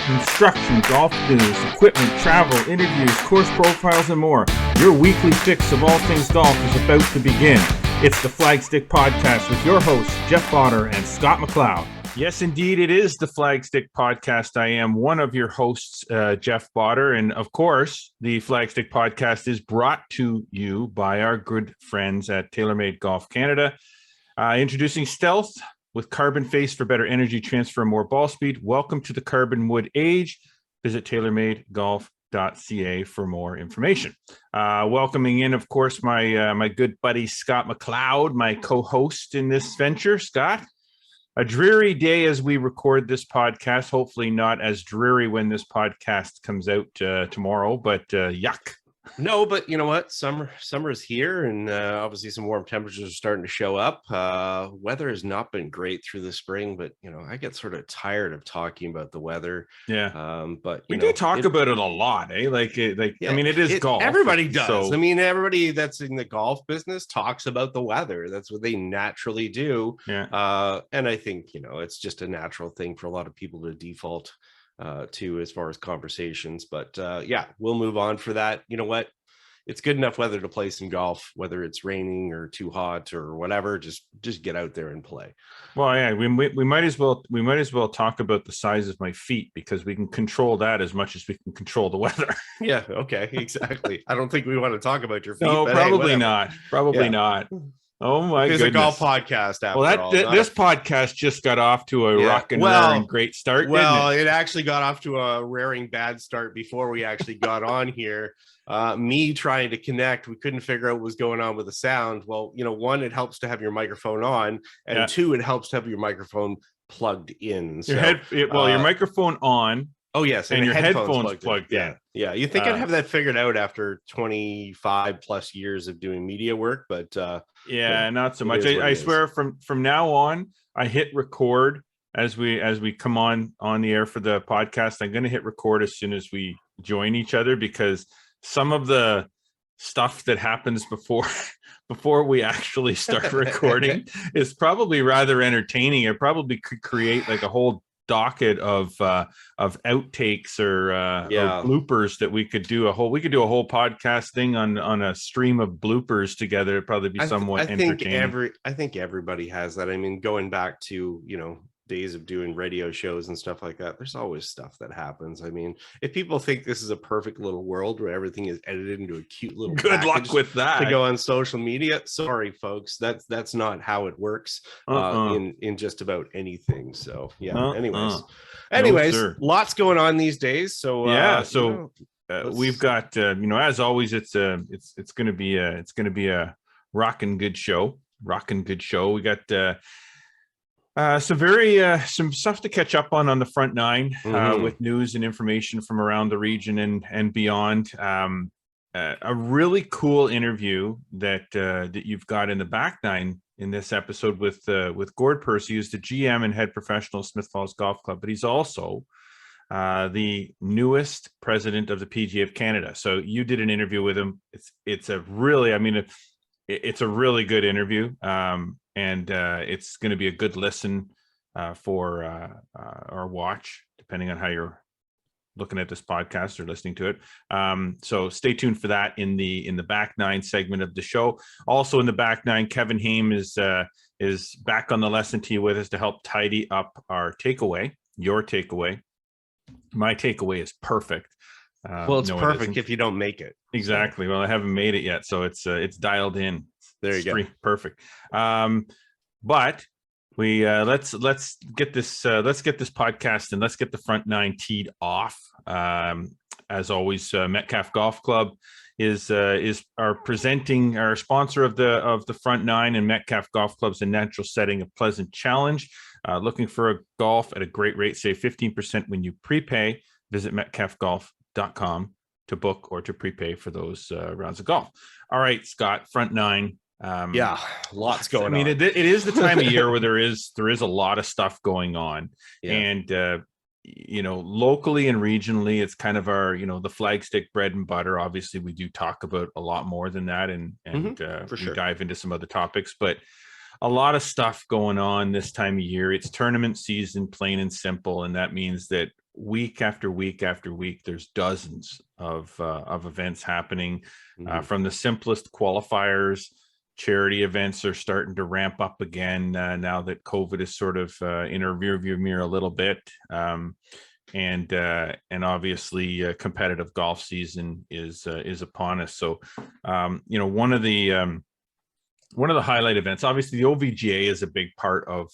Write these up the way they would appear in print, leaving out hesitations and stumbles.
Instruction, golf news, equipment, travel, interviews, course profiles, and more. Your weekly fix of all things golf is about to begin. It's the Flagstick Podcast with your hosts, Jeff Botter and Scott McLeod. Yes, indeed, it is the Flagstick Podcast. I am one of your hosts, Jeff Botter. And of course, the Flagstick Podcast is brought to you by our good friends at TaylorMade Golf Canada. Introducing Stealth with carbon face for better energy transfer and more ball speed. Welcome to the carbon wood age. Visit tailormadegolf.ca for more information. Welcoming in, of course, my good buddy Scott McLeod, my co-host in this venture. Scott, a dreary day as we record this podcast. Hopefully not as dreary when this podcast comes out tomorrow, but yuck. No, but you know what? Summer is here, and obviously some warm temperatures are starting to show up. Weather has not been great through the spring, but I get sort of tired of talking about the weather. Yeah. But we do talk about it a lot, eh? Yeah, I mean, it is golf. Everybody does. So... I mean, everybody that's in the golf business talks about the weather. That's what they naturally do. Yeah. And I think it's just a natural thing for a lot of people to default to as far as conversations, but yeah, we'll move on for that. You know what, it's good enough weather to play some golf, whether it's raining or too hot or whatever. Just get out there and play. Well, yeah, we might as well talk about the size of my feet, because we can control that as much as we can control the weather. Yeah, okay, exactly. I don't think we want to talk about your feet. No, probably not. Not. Oh my goodness! It's a golf podcast. This podcast just got off to a rockin' roaring great start. Well, it actually got off to a raring bad start before we actually got on here. Me trying to connect, we couldn't figure out what was going on with the sound. Well, one, it helps to have your microphone on, and two, it helps to have your microphone plugged in. So, your microphone on. Oh yes, and your headphones plugged in. Yeah. You think I'd have that figured out after 25 plus years of doing media work, but not so much. I swear from now on, I hit record as we come on the air for the podcast. I'm going to hit record as soon as we join each other, because some of the stuff that happens before we actually start recording is probably rather entertaining. It probably could create like a whole docket of outtakes or bloopers that we could do a whole podcast thing on a stream of bloopers together. It'd probably be somewhat entertaining. I think everybody has that. I mean, going back to days of doing radio shows and stuff like that, there's always stuff that happens. I mean, if people think this is a perfect little world where everything is edited into a cute little good luck with that to go on social media, sorry folks, that's not how it works in just about anything. So anyways, lots going on these days. So we've got as always, it's going to be a rockin' good show. We got some stuff to catch up on the front nine, with news and information from around the region and beyond. A really cool interview that you've got in the back nine in this episode with Gord Percy, who's the GM and head professional of Smith Falls Golf Club, but he's also the newest president of the PGA of Canada. So you did an interview with him. It's a really good interview. And it's going to be a good listen or watch, depending on how you're looking at this podcast or listening to it. So stay tuned for that in the back nine segment of the show. Also in the back nine, Kevin Haime is back on the lesson tee with us to help tidy up our takeaway. Your takeaway. My takeaway is perfect. Well, it's perfect if you don't make it. Exactly. Well, I haven't made it yet, so it's dialed in. There you go. Perfect. But we let's get this podcast and let's get the front nine teed off. As always, Metcalfe Golf Club is our sponsor of the front nine, and Metcalfe Golf Club's a natural setting, a pleasant challenge. Looking for a golf at a great rate, save 15% when you prepay. Visit metcalfegolf.com to book or to prepay for those rounds of golf. All right, Scott, front nine. Lots going on. I mean, it is the time of year where there is a lot of stuff going on, and locally and regionally, it's kind of our the Flagstick bread and butter. Obviously, we do talk about a lot more than that, and for sure. We dive into some other topics, but a lot of stuff going on this time of year. It's tournament season, plain and simple, and that means that week after week after week, there's dozens of events happening, from the simplest qualifiers. Charity events are starting to ramp up again now that COVID is sort of in our rearview mirror a little bit. And obviously competitive golf season is upon us. So, one of the highlight events, obviously the OVGA is a big part of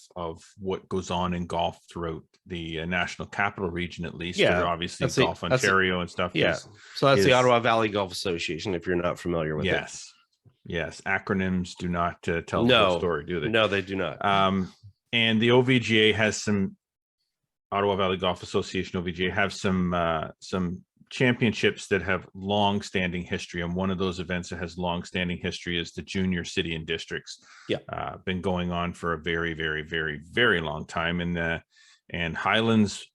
what goes on in golf throughout the National Capital Region, at least. Yeah, obviously Golf Ontario and stuff. Yeah. So that's the Ottawa Valley Golf Association, if you're not familiar with it. Yes. Acronyms do not tell the whole story, do they? No, they do not. And the OVGA has some, Ottawa Valley Golf Association, OVGA, have some championships that have long-standing history. And one of those events that has long-standing history is the Junior City and Districts. Been going on for a very, very, very, very long time. And Highlands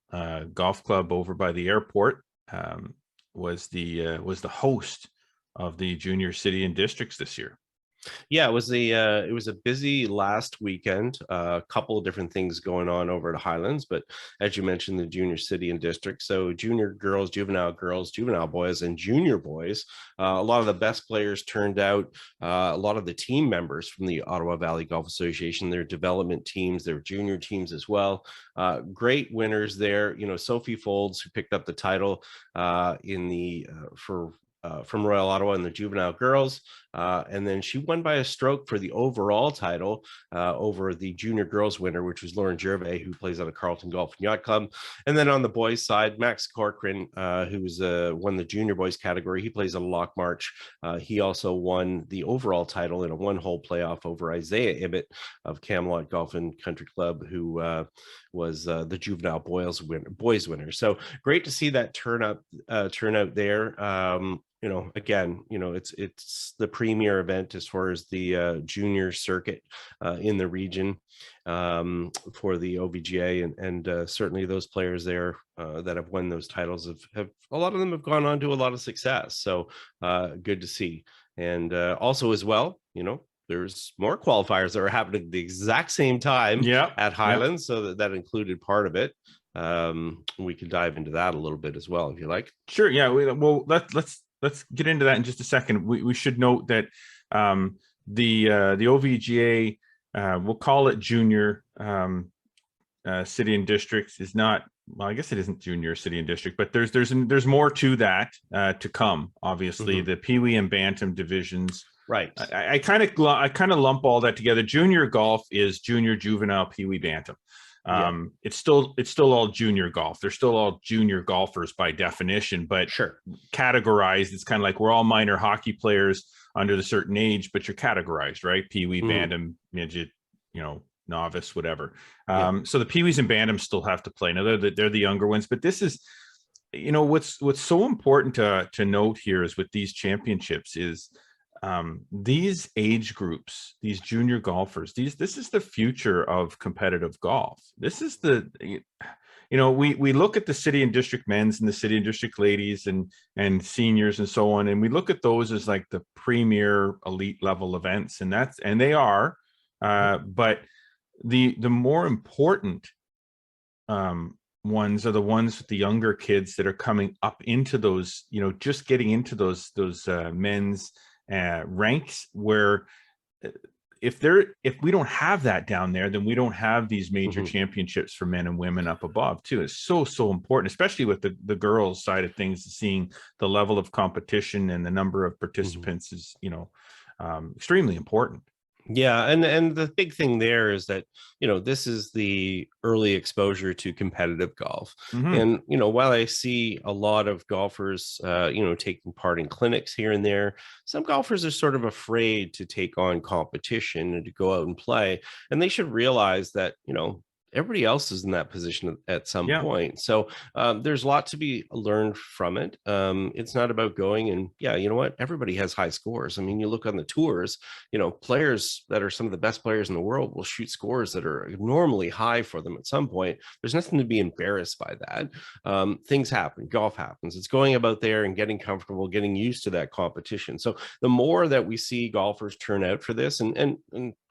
Golf Club over by the airport was the host of the Junior City and Districts this year. Yeah, it was a busy last weekend. A couple of different things going on over at Highlands, but as you mentioned, the Junior City and District. So junior girls, juvenile boys, and junior boys. A lot of the best players turned out. A lot of the team members from the Ottawa Valley Golf Association, their development teams, their junior teams as well. Great winners there. Sophie Folds, who picked up the title from Royal Ottawa in the juvenile girls. And then she won by a stroke for the overall title over the junior girls winner, which was Lauren Gervais, who plays out of Carleton Golf and Yacht Club. And then on the boys side, Max Corcoran, who's won the junior boys category. He plays out of Lock March. He also won the overall title in a one-hole playoff over Isaiah Ibbett of Camelot Golf and Country Club, who was the juvenile boys winner. So great to see that turnout there. Again, it's the premier event as far as the junior circuit in the region for the OVGA, and certainly those players there that have won those titles have a lot of them have gone on to a lot of success. So good to see. And also as well, there's more qualifiers that are happening at the exact same time at Highlands. So that included part of it. We can dive into that a little bit as well, if you like. Sure. Yeah. Let's get into that in just a second. We should note that the OVGA, we'll call it Junior City and Districts, is not. Well, I guess it isn't Junior City and District, but there's more to that to come. Obviously, the Pee Wee and Bantam divisions. Right. I kind of lump all that together. Junior golf is junior, juvenile, Pee Wee, Bantam. It's still all junior golf. They're still all junior golfers by definition, but categorized. It's kind of like we're all minor hockey players under the certain age, but you're categorized, right? Pee Wee, Bantam, midget, novice, whatever. So the Pee Wees and Bantams still have to play. Now they're the younger ones, but this is, what's so important to note here is with these championships is these age groups, these junior golfers, this is the future of competitive golf. This is we look at the city and district men's and the city and district ladies and seniors and so on, and we look at those as like the premier elite level events, and they are, but the more important ones are the ones with the younger kids that are coming up into those, just getting into those men's ranks, where if we don't have that down there, then we don't have these major championships for men and women up above too. It's so important, especially with the girls side of things. Seeing the level of competition and the number of participants is extremely important. Yeah, and the big thing there is that this is the early exposure to competitive golf. And while I see a lot of golfers taking part in clinics here and there, some golfers are sort of afraid to take on competition and to go out and play, and they should realize that everybody else is in that position at some point. So there's a lot to be learned from it. It's not about going and everybody has high scores. I mean, you look on the tours, players that are some of the best players in the world will shoot scores that are normally high for them at some point. There's nothing to be embarrassed by that. Things happen, golf happens. It's going about there and getting comfortable, getting used to that competition. So the more that we see golfers turn out for this, and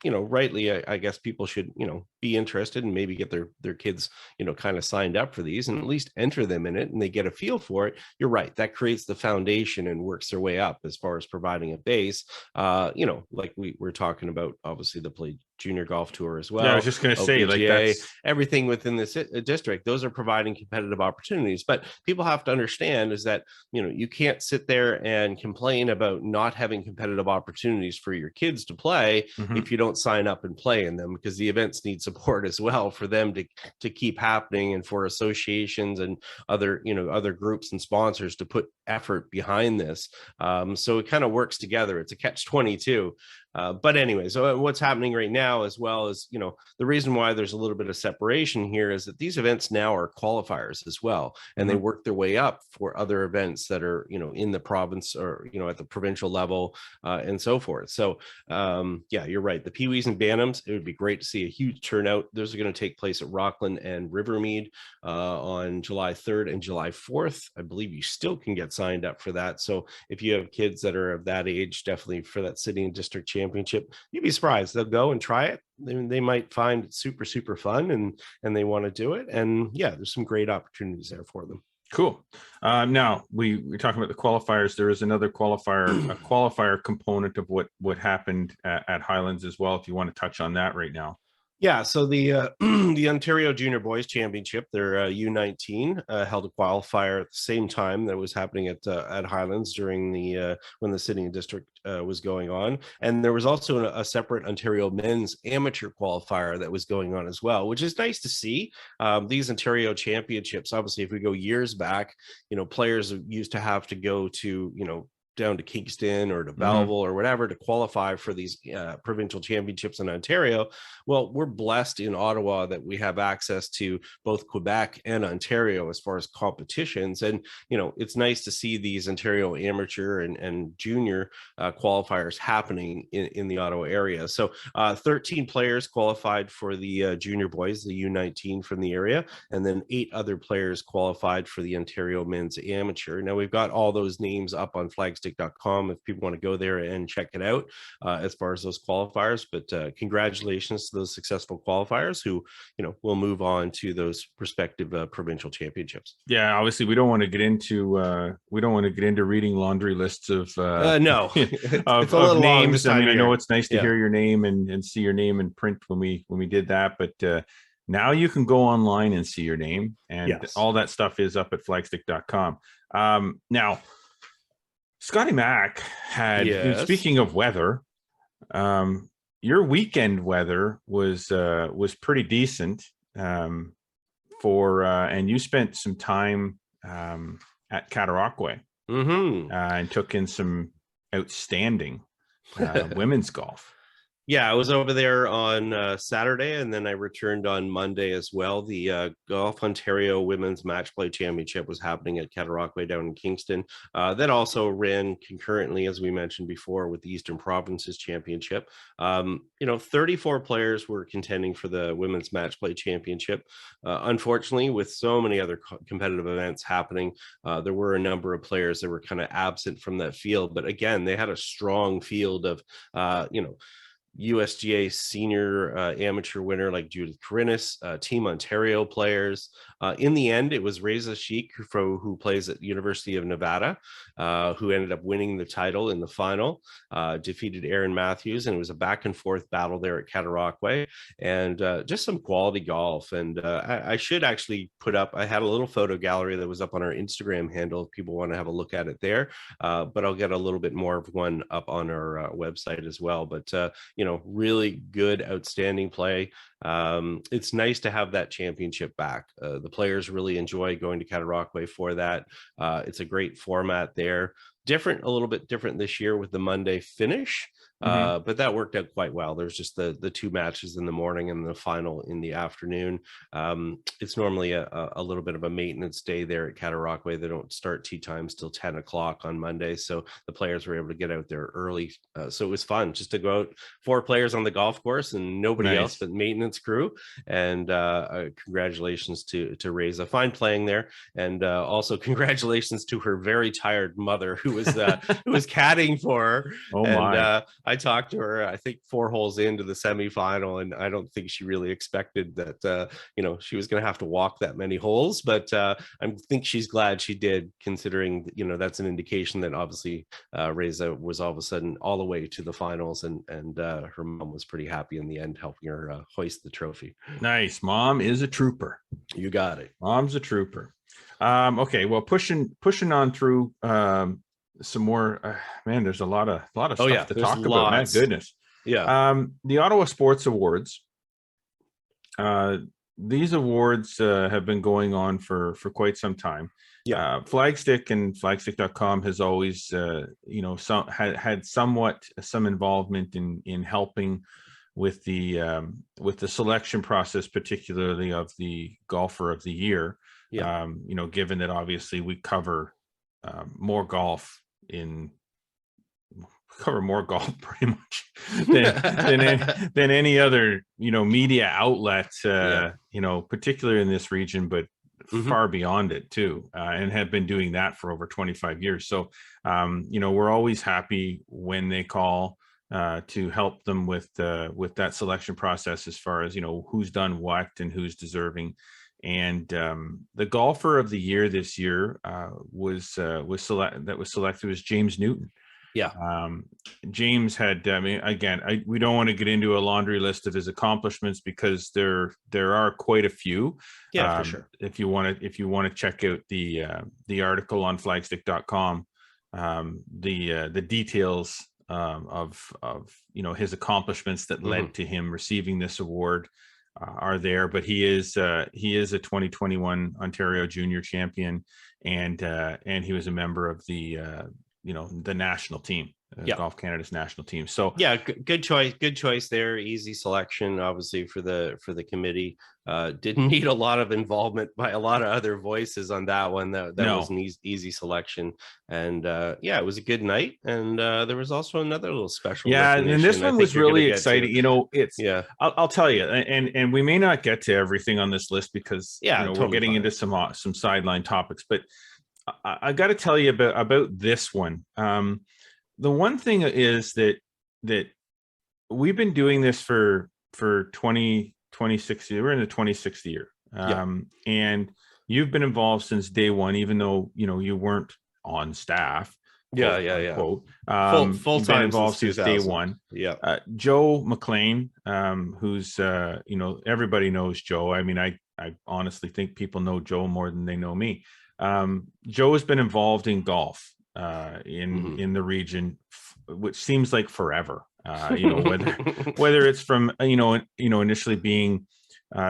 rightly, I guess people should, be interested and maybe get their kids, kind of signed up for these and at least enter them in it, and they get a feel for it. You're right. That creates the foundation and works their way up as far as providing a base. Like we're talking about, obviously the Play Junior Golf Tour as well. Yeah, I was just going to say, like, PGA, everything within this district, those are providing competitive opportunities. But people have to understand is that, you can't sit there and complain about not having competitive opportunities for your kids to play if you don't sign up and play in them, because the events need support as well for them to keep happening, and for associations and other groups and sponsors to put effort behind this. So it kind of works together. It's a catch-22. But anyway, so what's happening right now, as well as, the reason why there's a little bit of separation here is that these events now are qualifiers as well, and they work their way up for other events that are, in the province or, at the provincial level, and so forth. So, yeah, you're right. The Pee-wees and Bantams, it would be great to see a huge turnout. Those are going to take place at Rockland and Rivermead on July 3rd and July 4th. I believe you still can get signed up for that. So if you have kids that are of that age, definitely for that city and district championship, you'd be surprised. They'll go and try it. They might find it super, super fun, and they want to do it. And yeah, there's some great opportunities there for them. Cool. Now we're talking about the qualifiers. There is another qualifier, a qualifier component of what happened at Highlands as well. If you want to touch on that right now. Yeah, so the the Ontario Junior Boys Championship, their U19, held a qualifier at the same time that was happening at Highlands during the when the city and district was going on, and there was also a separate Ontario Men's Amateur qualifier that was going on as well, which is nice to see. These Ontario Championships, obviously, if we go years back, players used to have to go to down to Kingston or to Belleville or whatever to qualify for these provincial championships in Ontario. Well, we're blessed in Ottawa that we have access to both Quebec and Ontario as far as competitions. And, it's nice to see these Ontario amateur and junior qualifiers happening in the Ottawa area. So 13 players qualified for the junior boys, the U19 from the area, and then 8 other players qualified for the Ontario men's amateur. Now we've got all those names up on Flagstick.com if people want to go there and check it out as far as those qualifiers. But congratulations to those successful qualifiers who, will move on to those respective provincial championships. Yeah, obviously we don't want to get into reading laundry lists of no of names. I mean, I know it's nice to hear your name and see your name in print when we did that, but now you can go online and see your name, and all that stuff is up at flagstick.com. Now Scotty Mac had, speaking of weather, your weekend weather was pretty decent and you spent some time at Cataraqui and took in some outstanding women's golf. Yeah, I was over there on Saturday, and then I returned on Monday as well. The Golf Ontario Women's Match Play Championship was happening at Cataraqui down in Kingston. That also ran concurrently, as we mentioned before, with the Eastern Provinces Championship. 34 players were contending for the Women's Match Play Championship. Unfortunately, with so many other competitive events happening, there were a number of players that were kind of absent from that field. But again, they had a strong field of, USGA senior amateur winner like Judith Karinis, Team Ontario players. In the end, it was Reza Sheikh, who plays at University of Nevada, who ended up winning the title in the final, defeated Aaron Matthews, and it was a back and forth battle there at Cataraqui, and just some quality golf. And I should actually put up, I had a little photo gallery that was up on our Instagram handle if people want to have a look at it there, but I'll get a little bit more of one up on our website as well. But really good, outstanding play. It's nice to have that championship back. The players really enjoy going to Cataraqui for that. It's a great format there. A little bit different this year with the Monday finish, but that worked out quite well. There's just the 2 matches in the morning and the final in the afternoon. It's normally a little bit of a maintenance day there at Cataraqui. They don't start tee times till 10 o'clock on Monday, so the players were able to get out there early. So it was fun just to go out, 4 players on the golf course and nobody else but maintenance crew. And congratulations to Reza, fine playing there, and also congratulations to her very tired mother who was caddying for her. I talked to her, I think 4 holes into the semifinal, and I don't think she really expected that, she was going to have to walk that many holes, but I think she's glad she did, considering, that's an indication that obviously Reza was all of a sudden all the way to the finals, and her mom was pretty happy in the end, helping her hoist the trophy. Nice. Mom is a trooper. You got it. Mom's a trooper. Okay, well, pushing on through some more. Man, there's a lot of stuff to talk about. Man, goodness. Yeah. The Ottawa Sports Awards. These awards have been going on for quite some time. Yeah. Flagstick and flagstick.com has always had somewhat some involvement in helping with the selection process, particularly of the golfer of the year. Yeah. Given that obviously we cover more golf pretty much than any other media outlet, particularly in this region, but far beyond it too, and have been doing that for over 25 years. So we're always happy when they call to help them with that selection process, as far as who's done what and who's deserving. And the golfer of the year this year was selected was James Newton. Yeah. James had, we don't want to get into a laundry list of his accomplishments, because there are quite a few. Yeah, for sure. If you want to check out the article on flagstick.com, the details of his accomplishments that led to him receiving this award are there. But he is a 2021 Ontario Junior champion, and he was a member of the national team, Golf Canada's national team. So yeah, good choice there. Easy selection, obviously, for the committee. Didn't need a lot of involvement by a lot of other voices on that one. That was an easy selection, and it was a good night. And there was also another little special. Yeah, and this one was really exciting. I'll tell you, and we may not get to everything on this list, because totally we're getting into some sideline topics, but I got to tell you about this one. The one thing is that we've been doing this for 26 years. We're in the 26th year. And you've been involved since day one, even though, you weren't on staff. Quote, full time involved since day one. Yeah. Joe Mclean, who's, everybody knows Joe. I mean, I honestly think people know Joe more than they know me. Joe has been involved in golf in the region, which seems like forever. Whether it's from initially being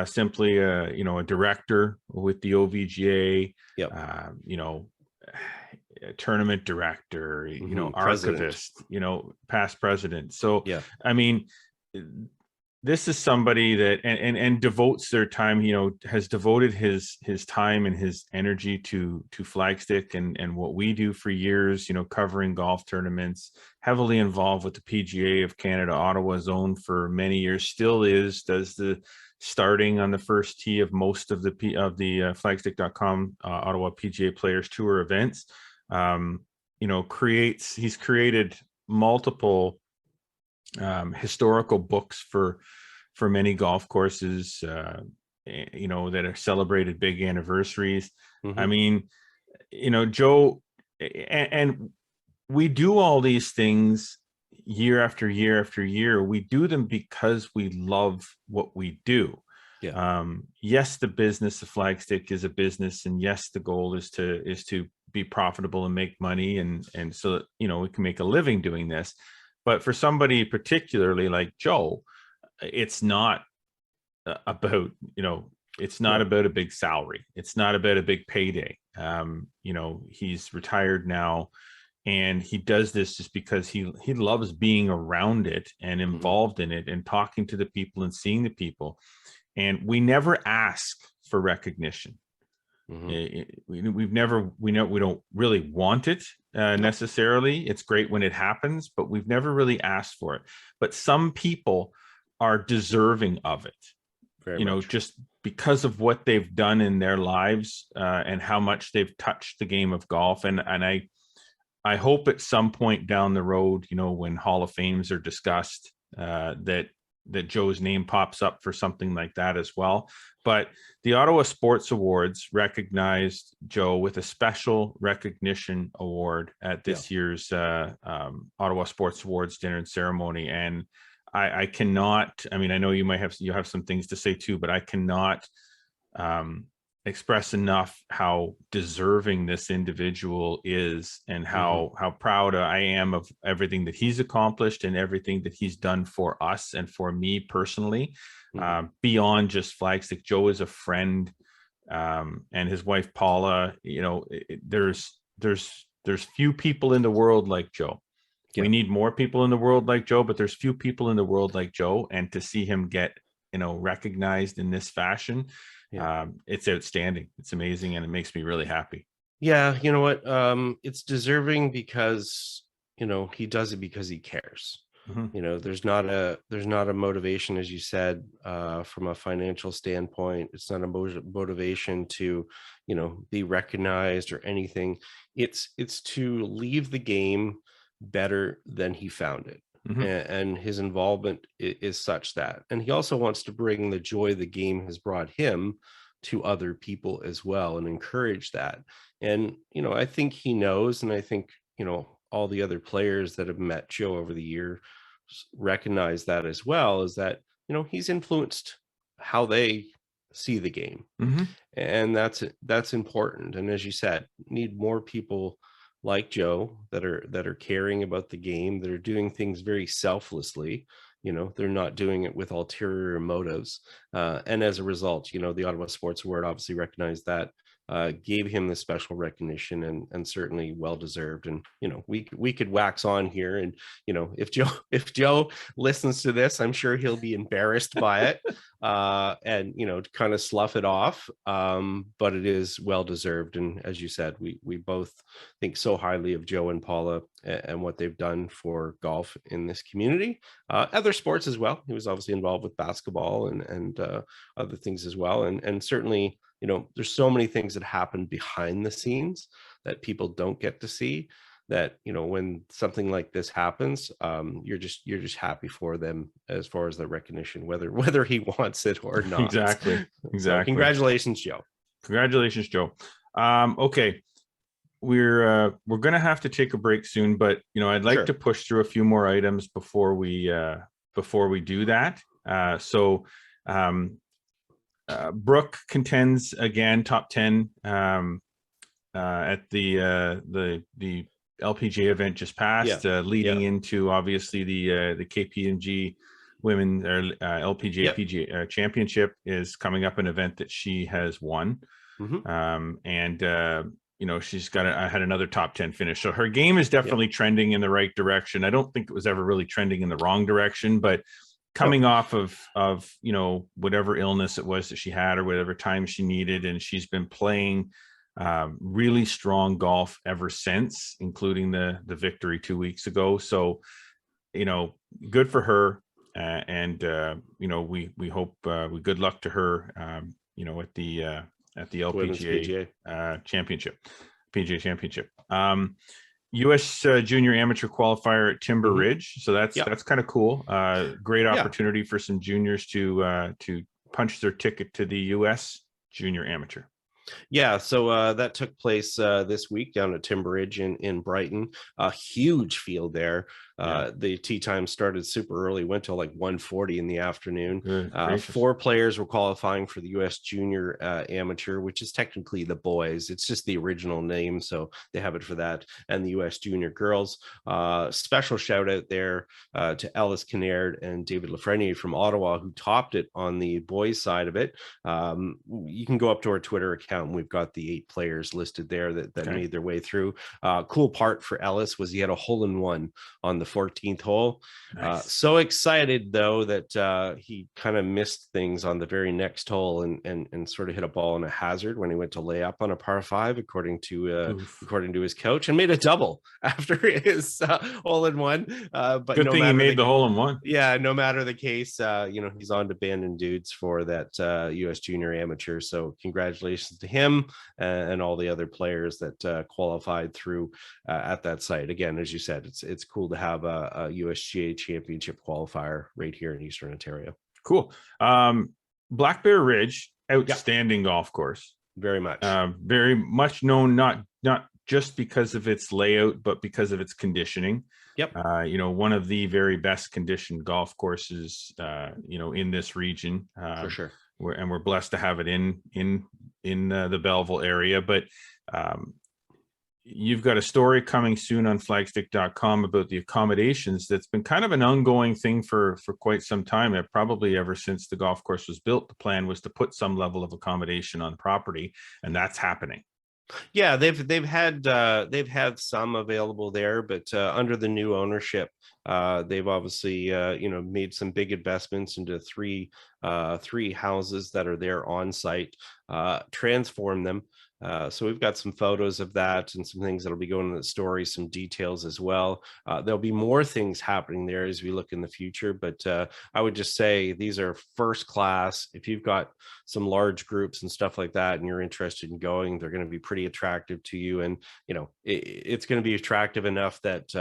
simply a director with the OVGA, a tournament director, archivist, past president. So I mean, this is somebody that and devotes their time, has devoted his time and his energy to Flagstick and what we do for years, covering golf tournaments, heavily involved with the PGA of Canada Ottawa zone for many years, still does the starting on the first tee of most of the flagstick.com Ottawa PGA Players Tour events. He's created multiple historical books for many golf courses, that are celebrated big anniversaries. I mean, Joe, and we do all these things year after year after year. We do them because we love what we do. Yes, the business of Flagstick is a business, and yes, the goal is to be profitable and make money, and so that, we can make a living doing this. But for somebody particularly like Joe, it's not about, it's not about a big salary. It's not about a big payday. He's retired now, and he does this just because he loves being around it and involved in it and talking to the people and seeing the people. And we never ask for recognition. We don't really want it necessarily. It's great when it happens, but we've never really asked for it. But some people are deserving of it, very much. Just because of what they've done in their lives and how much they've touched the game of golf. And I hope at some point down the road, when Hall of Fames are discussed, that Joe's name pops up for something like that as well. But the Ottawa Sports Awards recognized Joe with a special recognition award at this year's Ottawa Sports Awards dinner and ceremony. And I cannot, I mean, I know you have some things to say too, but I cannot express enough how deserving this individual is, and how proud I am of everything that he's accomplished and everything that he's done for us and for me personally. Beyond just Flagstick, Joe is a friend, and his wife Paula. There's few people in the world like Joe. We need more people in the world like Joe, but there's few people in the world like Joe, and to see him get recognized in this fashion, it's outstanding. It's amazing, and it makes me really happy. Yeah, you know what? It's deserving because he does it because he cares. There's not a motivation, as you said, from a financial standpoint. It's not a motivation to be recognized or anything. It's to leave the game better than he found it. And his involvement is such that, and he also wants to bring the joy the game has brought him to other people as well, and encourage that. And I think he knows, and I think all the other players that have met Joe over the year recognize that as well, is that he's influenced how they see the game. And that's important. And as you said, need more people like Joe that are caring about the game, that are doing things very selflessly. They're not doing it with ulterior motives. And as a result, the Ottawa Sports Award obviously recognized that, gave him the special recognition, and certainly well deserved. And we could wax on here, and if Joe listens to this, I'm sure he'll be embarrassed by it, and kind of slough it off. But it is well deserved, and as you said, we both think so highly of Joe and Paula and what they've done for golf in this community, other sports as well. He was obviously involved with basketball and other things as well, and certainly there's so many things that happen behind the scenes that people don't get to see, that when something like this happens, you're just happy for them as far as the recognition, whether he wants it or not. Exactly. So congratulations, Joe. Okay, we're gonna have to take a break soon, but I'd like to push through a few more items before we do that. Brooke contends again, top 10 at the LPGA event just passed, leading into obviously the KPMG Women or LPGA PGA Championship is coming up, an event that she has won. She's had another top 10 finish, so her game is definitely trending in the right direction. I don't think it was ever really trending in the wrong direction, but coming off of whatever illness it was that she had, or whatever time she needed, and she's been playing really strong golf ever since, including the victory 2 weeks ago. So good for her, and we hope good luck to her at the LPGA championship, PGA championship. U.S. Junior Amateur Qualifier at Timber Ridge, so that's kind of cool. Great opportunity for some juniors to punch their ticket to the U.S. Junior Amateur. Yeah, so that took place this week down at Timber Ridge in Brighton. A huge field there. The tee time started super early, went till like 1:40 in the afternoon. 4 players were qualifying for the U.S. Junior Amateur, which is technically the boys. It's just the original name, so they have it for that. And the U.S. Junior girls. Special shout out there to Ellis Kinnaird and David Lafreniere from Ottawa, who topped it on the boys side of it. You can go up to our Twitter account, and we've got the 8 players listed there that made their way through. Cool part for Ellis was he had a hole-in-one on the the 14th hole. Nice. So excited though that he kind of missed things on the very next hole and sort of hit a ball in a hazard when he went to lay up on a par 5, according to his coach, and made a double after his hole in one. But good thing he made the hole in one. Yeah, no matter the case, he's on to Bandon Dudes for that U.S. Junior Amateur. So congratulations to him and all the other players that qualified through at that site. Again, as you said, it's cool to have a USGA Championship qualifier right here in Eastern Ontario. Cool. Black Bear Ridge, outstanding golf course. Very much. Very much known, not just because of its layout, but because of its conditioning. Yep. One of the very best conditioned golf courses, in this region. For sure. We're blessed to have it in the Belleville area. But you've got a story coming soon on flagstick.com about the accommodations. That's been kind of an ongoing thing for quite some time. Probably ever since the golf course was built, the plan was to put some level of accommodation on property, and that's happening. Yeah, they've had some available there, but under the new ownership, they've obviously made some big investments into three houses that are there on site, transform them. So we've got some photos of that and some things that'll be going in the story, some details as well. There'll be more things happening there as we look in the future, but I would just say these are first class. If you've got some large groups and stuff like that and you're interested in going, they're going to be pretty attractive to you. And it's going to be attractive enough that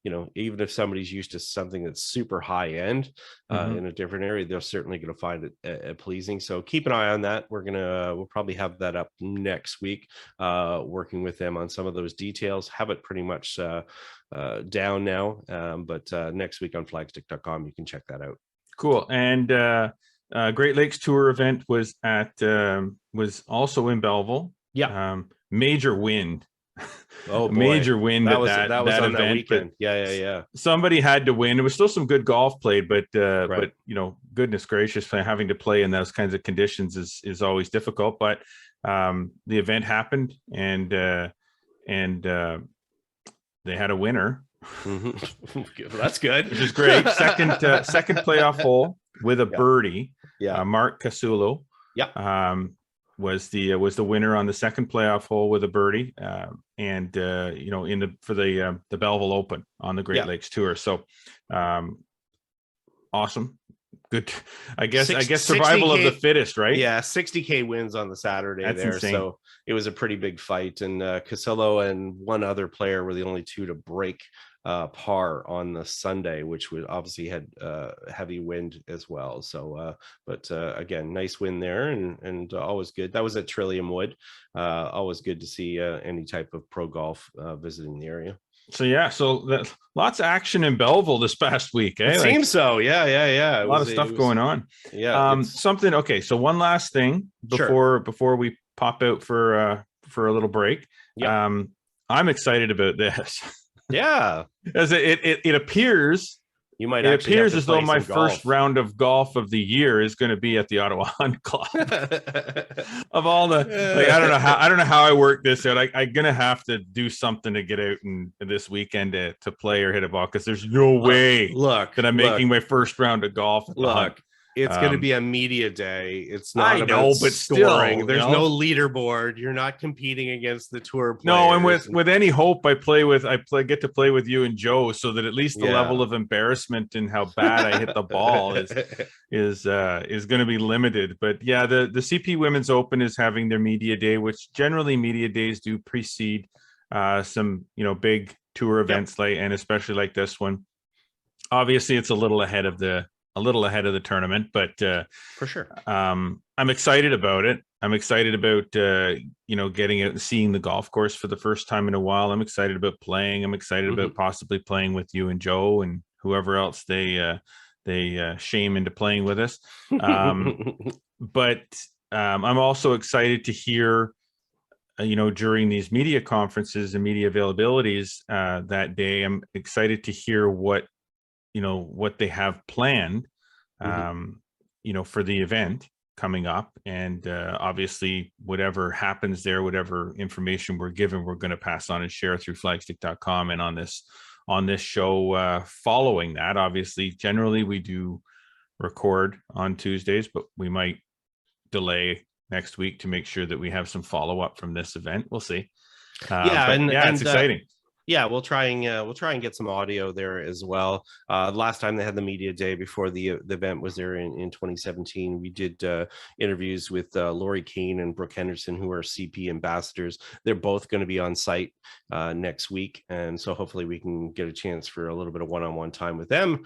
even if somebody's used to something that's super high end in a different area, they're certainly going to find it pleasing. So keep an eye on that. We'll probably have that up next week, working with them on some of those details. Have it pretty much down now, but next week on flagstick.com you can check that out. Cool. And Great Lakes Tour event was also in Belleville. Yeah. Major wind. Oh boy. Major wind. That was on event, that weekend. Yeah. Somebody had to win. There was still some good golf played, but Right. goodness gracious, having to play in those kinds of conditions is always difficult. But the event happened, and they had a winner. That's good. Which is great. Second playoff hole with a birdie. Yeah. Mark Casulo. Yeah. Was the winner on the second playoff hole with a birdie, and for the Belleville Open on the Great Lakes Tour. So awesome. Good. I guess survival of the fittest, right? Yeah, 60K wins on the Saturday. That's there. Insane. So it was a pretty big fight, and Casillo and one other player were the only two to break par on the Sunday, which would obviously had heavy wind as well. So but again, nice win there, and always good. That was at Trillium Wood. Always good to see any type of pro golf visiting the area. So lots of action in Belleville this past week. It seems so. Yeah. A lot of stuff going on. Yeah. Something. Okay. So one last thing before we pop out for a little break. Yeah. I'm excited about this. Yeah. As it appears. You might. It appears as though my first round of golf of the year is going to be at the Ottawa Hunt Club. Of all the, I don't know how I work this out. I'm gonna have to do something to get out this weekend to play or hit a ball, because there's no way that I'm making my first round of golf. It's going to be a media day. It's not. I know, but scoring. There's no leaderboard. You're not competing against the tour players. No, and with any hope, I get to play with you and Joe, so that at least the level of embarrassment and how bad I hit the ball is going to be limited. But yeah, the CP Women's Open is having their media day, which generally media days do precede some big tour events, and especially like this one. Obviously, it's a little ahead of the tournament, but for sure, I'm excited about it. I'm excited about getting out and seeing the golf course for the first time in a while. I'm excited about playing. I'm excited about possibly playing with you and Joe and whoever else they shame into playing with us. But I'm also excited to hear during these media conferences and media availabilities that day. I'm excited to hear what they have planned, for the event coming up. And obviously, whatever happens there, whatever information we're given, we're going to pass on and share through flagstick.com and on this on this show following that. Obviously, generally we do record on Tuesdays, but we might delay next week to make sure that we have some follow-up from this event. We'll see. It's exciting. We'll try and get some audio there as well. Last time they had the media day before the event was there in 2017, we did interviews with Lori Kane and Brooke Henderson, who are CP ambassadors. They're both going to be on site next week, and so hopefully we can get a chance for a little bit of one-on-one time with them.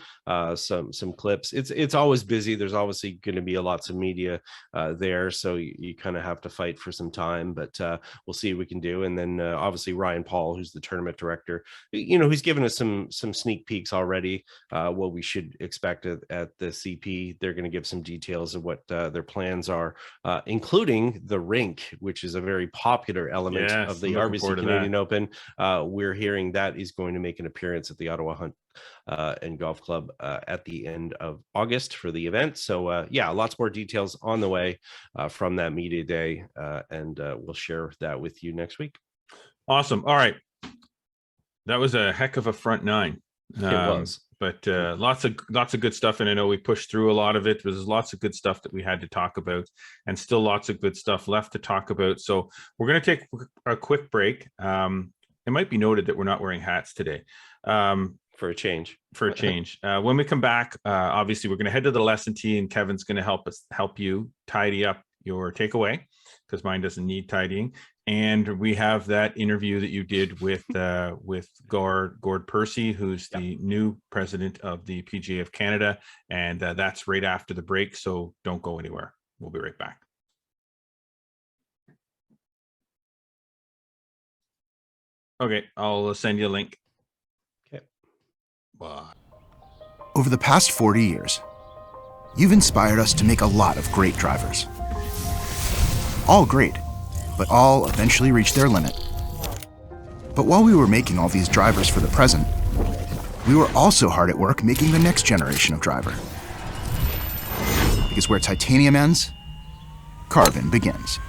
Some clips. It's always busy. There's obviously going to be lots of media there, so you kind of have to fight for some time, but we'll see what we can do. And then obviously Ryan Paul, who's the tournament director, he's given us some sneak peeks already, what we should expect at the CP. They're going to give some details of what their plans are, including the rink, which is a very popular element of the RBC Canadian Open. We're hearing that is going to make an appearance at the Ottawa Hunt and Golf Club at the end of August for the event. So lots more details on the way from that media day, and we'll share that with you next week. Awesome. All right. That was a heck of a front nine. It was, but lots of good stuff. And I know we pushed through a lot of it. There's lots of good stuff that we had to talk about, and still lots of good stuff left to talk about. So we're going to take a quick break. It might be noted that we're not wearing hats today. For a change. When we come back, obviously we're going to head to the lesson tee, and Kevin's going to help you tidy up your takeaway, because mine doesn't need tidying. And we have that interview that you did with Gord Percy, who's the new president of the PGA of Canada. And that's right after the break. So don't go anywhere. We'll be right back. Okay, I'll send you a link. Okay. Bye. Over the past 40 years, you've inspired us to make a lot of great drivers. All great, but all eventually reach their limit. But while we were making all these drivers for the present, we were also hard at work making the next generation of driver. Because where titanium ends, carbon begins.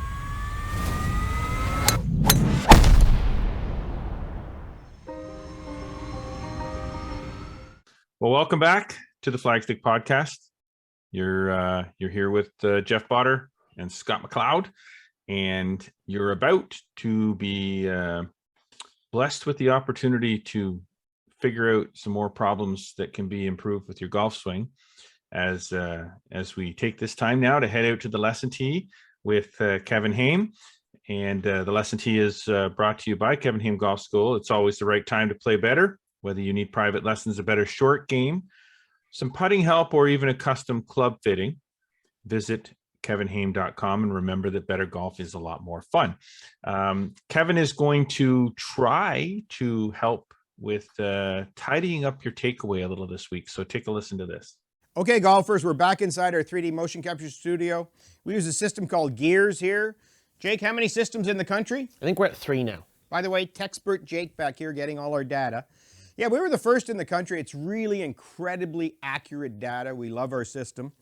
Well, welcome back to the Flagstick podcast. You're here with Jeff Botter and Scott McLeod, and you're about to be blessed with the opportunity to figure out some more problems that can be improved with your golf swing as we take this time now to head out to the lesson tee with Kevin Haime. And the lesson tee is brought to you by Kevin Haime Golf School. It's always the right time to play better, whether you need private lessons, a better short game, some putting help, or even a custom club fitting. Visit kevinhaime.com, and remember that better golf is a lot more fun. Kevin is going to try to help with tidying up your takeaway a little this week. So take a listen to this. Okay, golfers, we're back inside our 3D motion capture studio. We use a system called Gears here. Jake, how many systems in the country? I think we're at 3 now. By the way, Techspert Jake back here getting all our data. Yeah, we were the first in the country. It's really incredibly accurate data. We love our system.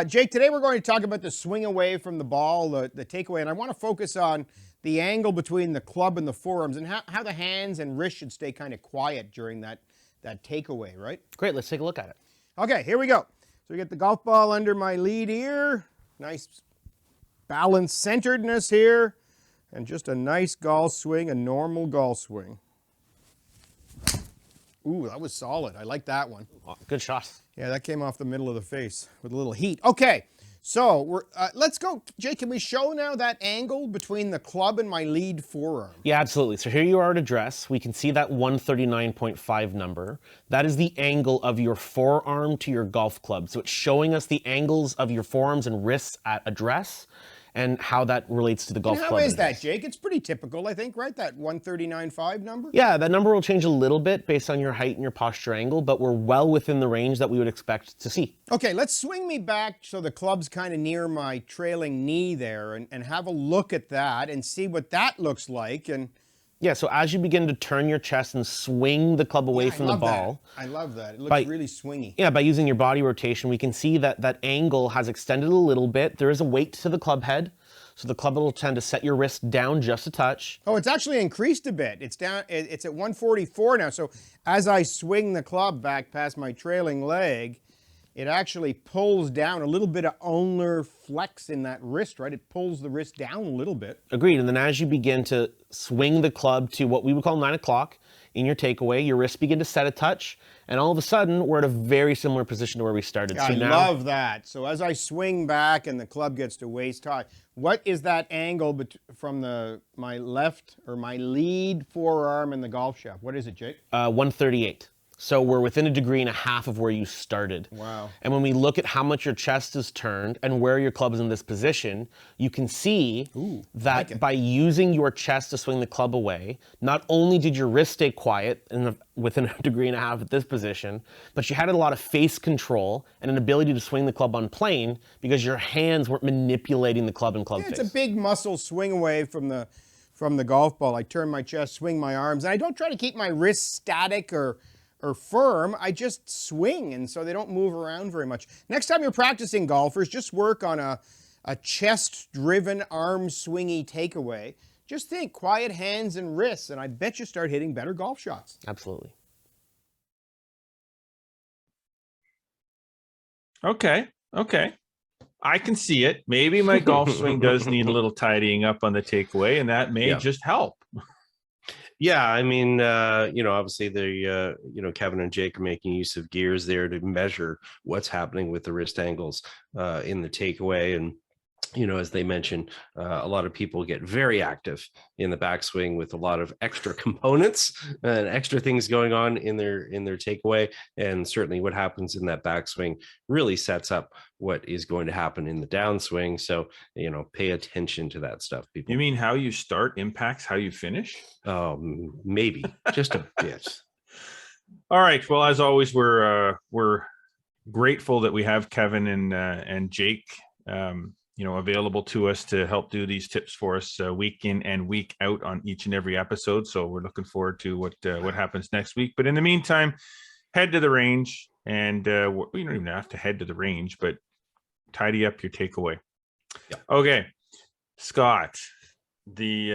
Jake, today we're going to talk about the swing away from the ball, the takeaway, and I want to focus on the angle between the club and the forearms and how the hands and wrist should stay kind of quiet during that takeaway, right? Great, let's take a look at it. Okay, here we go. So we get the golf ball under my lead ear. Nice balanced centeredness here. And just a nice golf swing, a normal golf swing. Ooh, that was solid. I like that one. Good shot. Yeah, that came off the middle of the face with a little heat. Okay, so let's go. Jake, can we show now that angle between the club and my lead forearm? Yeah, absolutely. So here you are at address. We can see that 139.5 number. That is the angle of your forearm to your golf club. So it's showing us the angles of your forearms and wrists at address and how that relates to the golf club. How is that, Jake? It's pretty typical, I think, right? That 139.5 number? Yeah, that number will change a little bit based on your height and your posture angle, but we're well within the range that we would expect to see. Okay, let's swing me back so the club's kind of near my trailing knee there and have a look at that and see what that looks like. And yeah, so as you begin to turn your chest and swing the club away from the ball. I love that. It looks really swingy. Yeah, by using your body rotation, we can see that that angle has extended a little bit. There is a weight to the club head. So the club will tend to set your wrist down just a touch. Oh, it's actually increased a bit. It's down. It's at 144 now. So as I swing the club back past my trailing leg, it actually pulls down a little bit of ulnar flex in that wrist, right? It pulls the wrist down a little bit. Agreed. And then as you begin to swing the club to what we would call 9 o'clock in your takeaway, your wrists begin to set a touch. And all of a sudden, we're at a very similar position to where we started. Yeah, so I now, love that. So as I swing back and the club gets to waist high, what is that angle from my left or my lead forearm in the golf shaft? What is it, Jake? 138. So we're within 1.5 degrees of where you started. Wow. And when we look at how much your chest is turned and where your club is in this position, you can see that by using your chest to swing the club away, not only did your wrist stay quiet within 1.5 degrees at this position, but you had a lot of face control and an ability to swing the club on plane because your hands weren't manipulating the club and club face. It's a big muscle swing away from the golf ball. I turn my chest, swing my arms, and I don't try to keep my wrists static or firm. I just swing, and so they don't move around very much. Next time you're practicing, golfers, just work on a chest-driven, arm-swingy takeaway. Just think, quiet hands and wrists, and I bet you start hitting better golf shots. Absolutely. Okay. I can see it. Maybe my golf swing does need a little tidying up on the takeaway, and that may just help. Yeah, I mean, obviously Kevin and Jake are making use of gears there to measure what's happening with the wrist angles in the takeaway. And, as they mentioned, a lot of people get very active in the backswing with a lot of extra components and extra things going on in their takeaway. And certainly what happens in that backswing really sets up what is going to happen in the downswing. So, pay attention to that stuff, people. You mean how you start impacts how you finish? Oh, maybe just a bit. All right. Well, as always, we're grateful that we have Kevin and Jake, available to us to help do these tips for us week in and week out on each and every episode. So we're looking forward to what happens next week. But in the meantime, head to the range, and you don't even have to head to the range, but tidy up your takeaway. Yep. Okay, Scott. We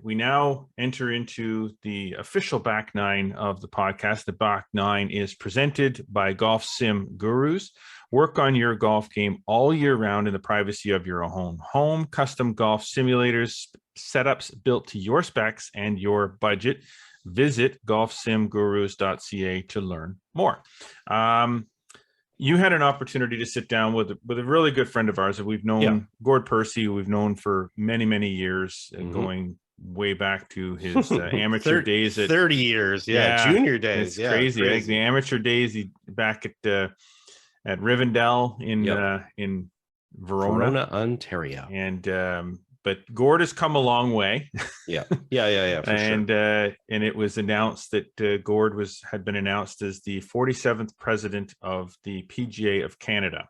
now enter into the official back nine of the podcast. The back nine is presented by Golf Sim Gurus. Work on your golf game all year round in the privacy of your own home. Custom golf simulators, setups built to your specs and your budget. Visit golfsimgurus.ca to learn more. You had an opportunity to sit down with a really good friend of ours that we've known, Gord Percy, who we've known for many, many years, going way back to his amateur days. 30 years, junior days. It's crazy. Like the amateur days, back at Rivendell in Verona, Ontario. And but Gord has come a long way. Yeah, for sure. And it was announced that Gord had been announced as the 47th president of the PGA of Canada.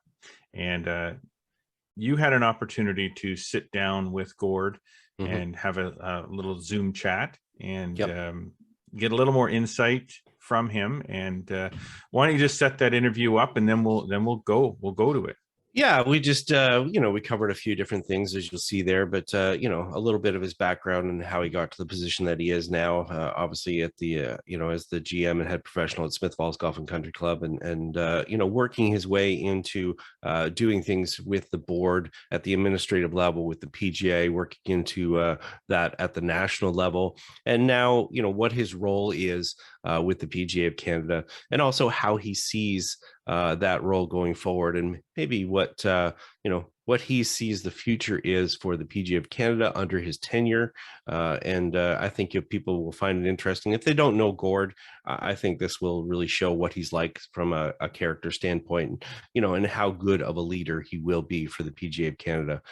And you had an opportunity to sit down with Gord and have a little Zoom chat and get a little more insight from him. And why don't you just set that interview up, and then we'll go to it. Yeah, we just, we covered a few different things, as you'll see there, but, a little bit of his background and how he got to the position that he is now, obviously at the, as the GM and head professional at Smith Falls Golf and Country Club, and working his way into doing things with the board at the administrative level with the PGA, working into that at the national level. And now, what his role is with the PGA of Canada, and also how he sees that role going forward, and maybe what he sees the future is for the PGA of Canada under his tenure. And I think if people will find it interesting, if they don't know Gord, I think this will really show what he's like from a character standpoint, and how good of a leader he will be for the PGA of Canada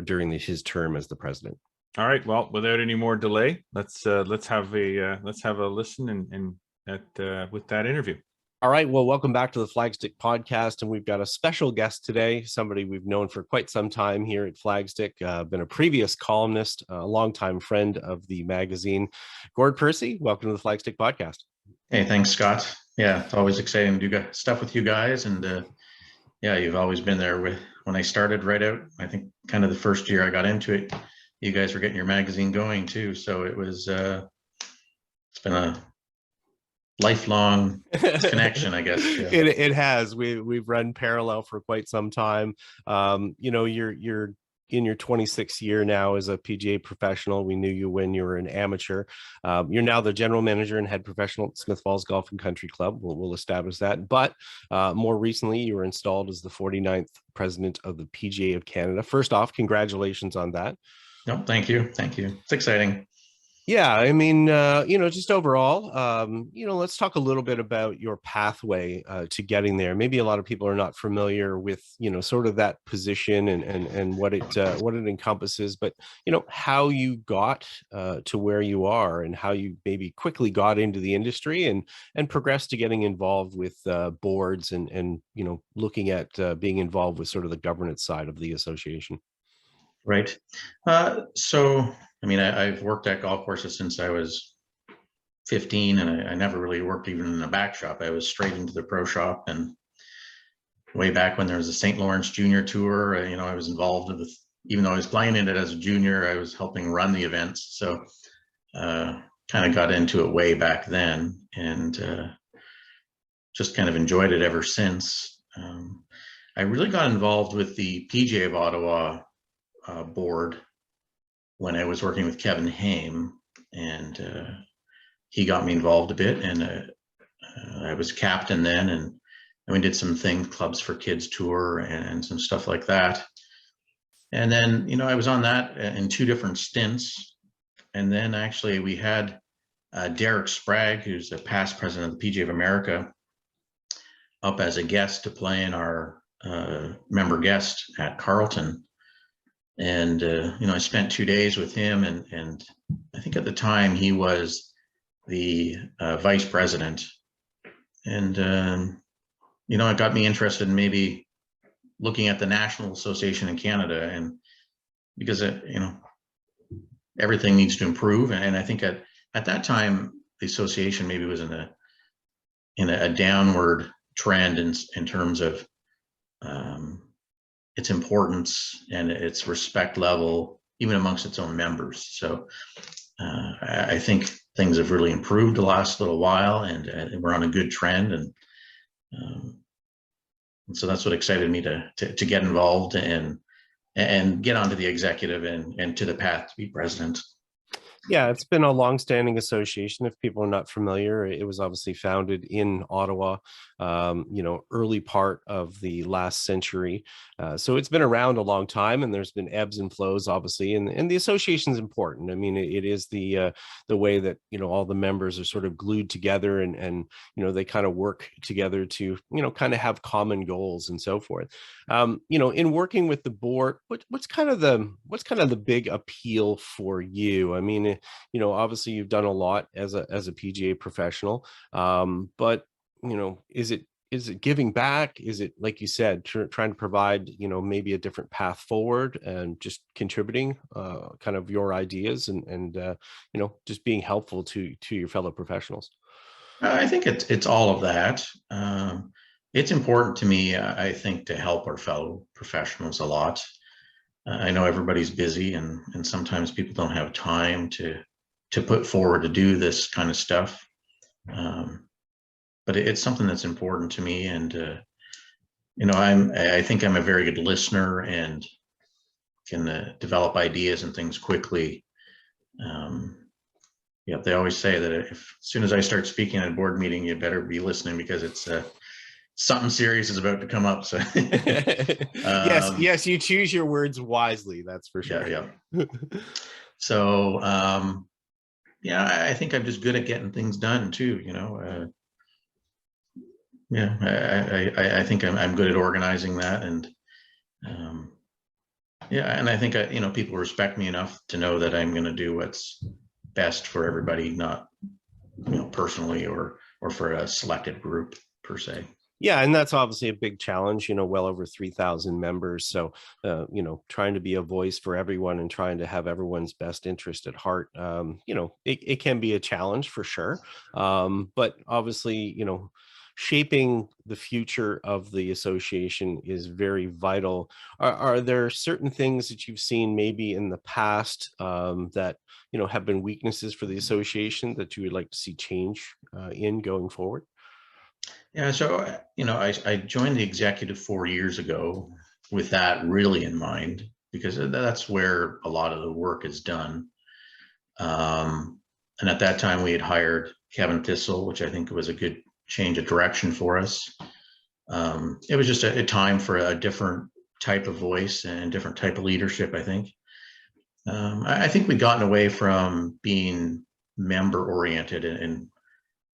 during his term as the president. All right. Well, without any more delay, let's have a listen with that interview. All right. Well, welcome back to the Flagstick podcast. And we've got a special guest today, somebody we've known for quite some time here at Flagstick, been a previous columnist, a longtime friend of the magazine. Gord Percy, welcome to the Flagstick podcast. Hey, thanks, Scott. Yeah, it's always exciting to do stuff with you guys. And you've always been there when I started right out, I think kind of the first year I got into it, you guys were getting your magazine going too. So it was, it's been a lifelong connection, I guess. Yeah. It has. We've run parallel for quite some time. You know, you're in your 26th year now as a PGA professional. We knew you when you were an amateur. You're now the general manager and head professional at Smith Falls Golf and Country Club. We'll establish that. But more recently, you were installed as the 49th president of the PGA of Canada. First off, congratulations on that. No, thank you. Thank you. It's exciting. Yeah, I mean, you know, just overall, you know, let's talk a little bit about your pathway to getting there. Maybe a lot of people are not familiar with, you know, sort of that position and what it encompasses, but, you know, how you got to where you are and how you maybe quickly got into the industry and progressed to getting involved with boards and, you know, looking at being involved with sort of the governance side of the association. Right. So, I mean, I've worked at golf courses since I was 15, and I never really worked even in a back shop. I was straight into the pro shop, and way back when there was a St. Lawrence Junior Tour, you know, I was involved with, even though I was playing in it as a junior, I was helping run the events. So, kind of got into it way back then, and just kind of enjoyed it ever since. I really got involved with the PGA of Ottawa board when I was working with Kevin Haime, and he got me involved a bit, and I was captain then, and we did some things, Clubs for Kids tour and some stuff like that. And then, you know, I was on that in 2 different stints. And then actually we had Derek Sprague, who's a past president of the PGA of America, up as a guest to play in our member guest at Carleton. And, you know, I spent 2 days with him, and I think at the time he was the vice president. And, you know, it got me interested in maybe looking at the National Association in Canada, and because, you know, everything needs to improve. And I think at that time, the association maybe was in a downward trend in terms of its importance and its respect level, even amongst its own members. So I think things have really improved the last little while, and we're on a good trend. And so that's what excited me to get involved and get onto the executive and to the path to be president. Yeah, it's been a long-standing association. If people are not familiar, it was obviously founded in Ottawa, you know, early part of the last century. So it's been around a long time, and there's been ebbs and flows, obviously. And the association is important. I mean, it is the way that, you know, all the members are sort of glued together, and you know, they kind of work together to, you know, kind of have common goals and so forth. You know, in working with the board, what's kind of the big appeal for you? I mean, you know, obviously you've done a lot as a PGA professional, but you know, is it giving back? Is it, like you said, trying to provide, you know, maybe a different path forward and just contributing kind of your ideas and you know, just being helpful to your fellow professionals? I think it's all of that. It's important to me, I think, to help our fellow professionals a lot. I know everybody's busy, and sometimes people don't have time to put forward to do this kind of stuff. But it's something that's important to me, and you know, I think I'm a very good listener and can develop ideas and things quickly. Yeah, they always say that as soon as I start speaking at a board meeting, you better be listening, because it's something serious is about to come up. So yes, you choose your words wisely. That's for sure. Yeah. So yeah, I think I'm just good at getting things done too. You know, yeah, I think I'm good at organizing that, and yeah, and I think you know, people respect me enough to know that I'm going to do what's best for everybody, not, you know, personally or for a selected group per se. Yeah, and that's obviously a big challenge, you know, well over 3,000 members. So, you know, trying to be a voice for everyone and trying to have everyone's best interest at heart, you know, it can be a challenge for sure. But obviously, you know, shaping the future of the association is very vital. Are there certain things that you've seen maybe in the past that have been weaknesses for the association that you would like to see change in going forward? Yeah, so I joined the executive 4 years ago with that really in mind, because that's where a lot of the work is done. And at that time, we had hired Kevin Thistle, which I think was a good change of direction for us. It was just a time for a different type of voice and different type of leadership, I think. I think we've gotten away from being member oriented, and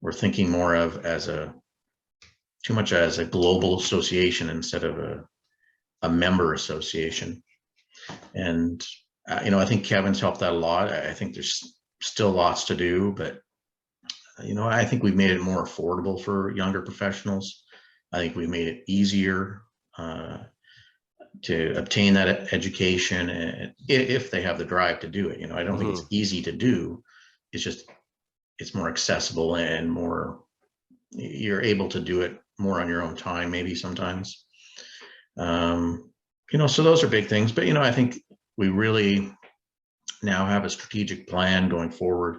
we're thinking more of too much as a global association instead of a member association. And I think Kevin's helped that a lot. I think there's still lots to do, but I think we've made it more affordable for younger professionals. I think we've made it easier to obtain that education, and if they have the drive to do it. I don't think it's easy to do. It's just it's more accessible and more, you're able to do it more on your own time, maybe sometimes. So those are big things. But I think we really now have a strategic plan going forward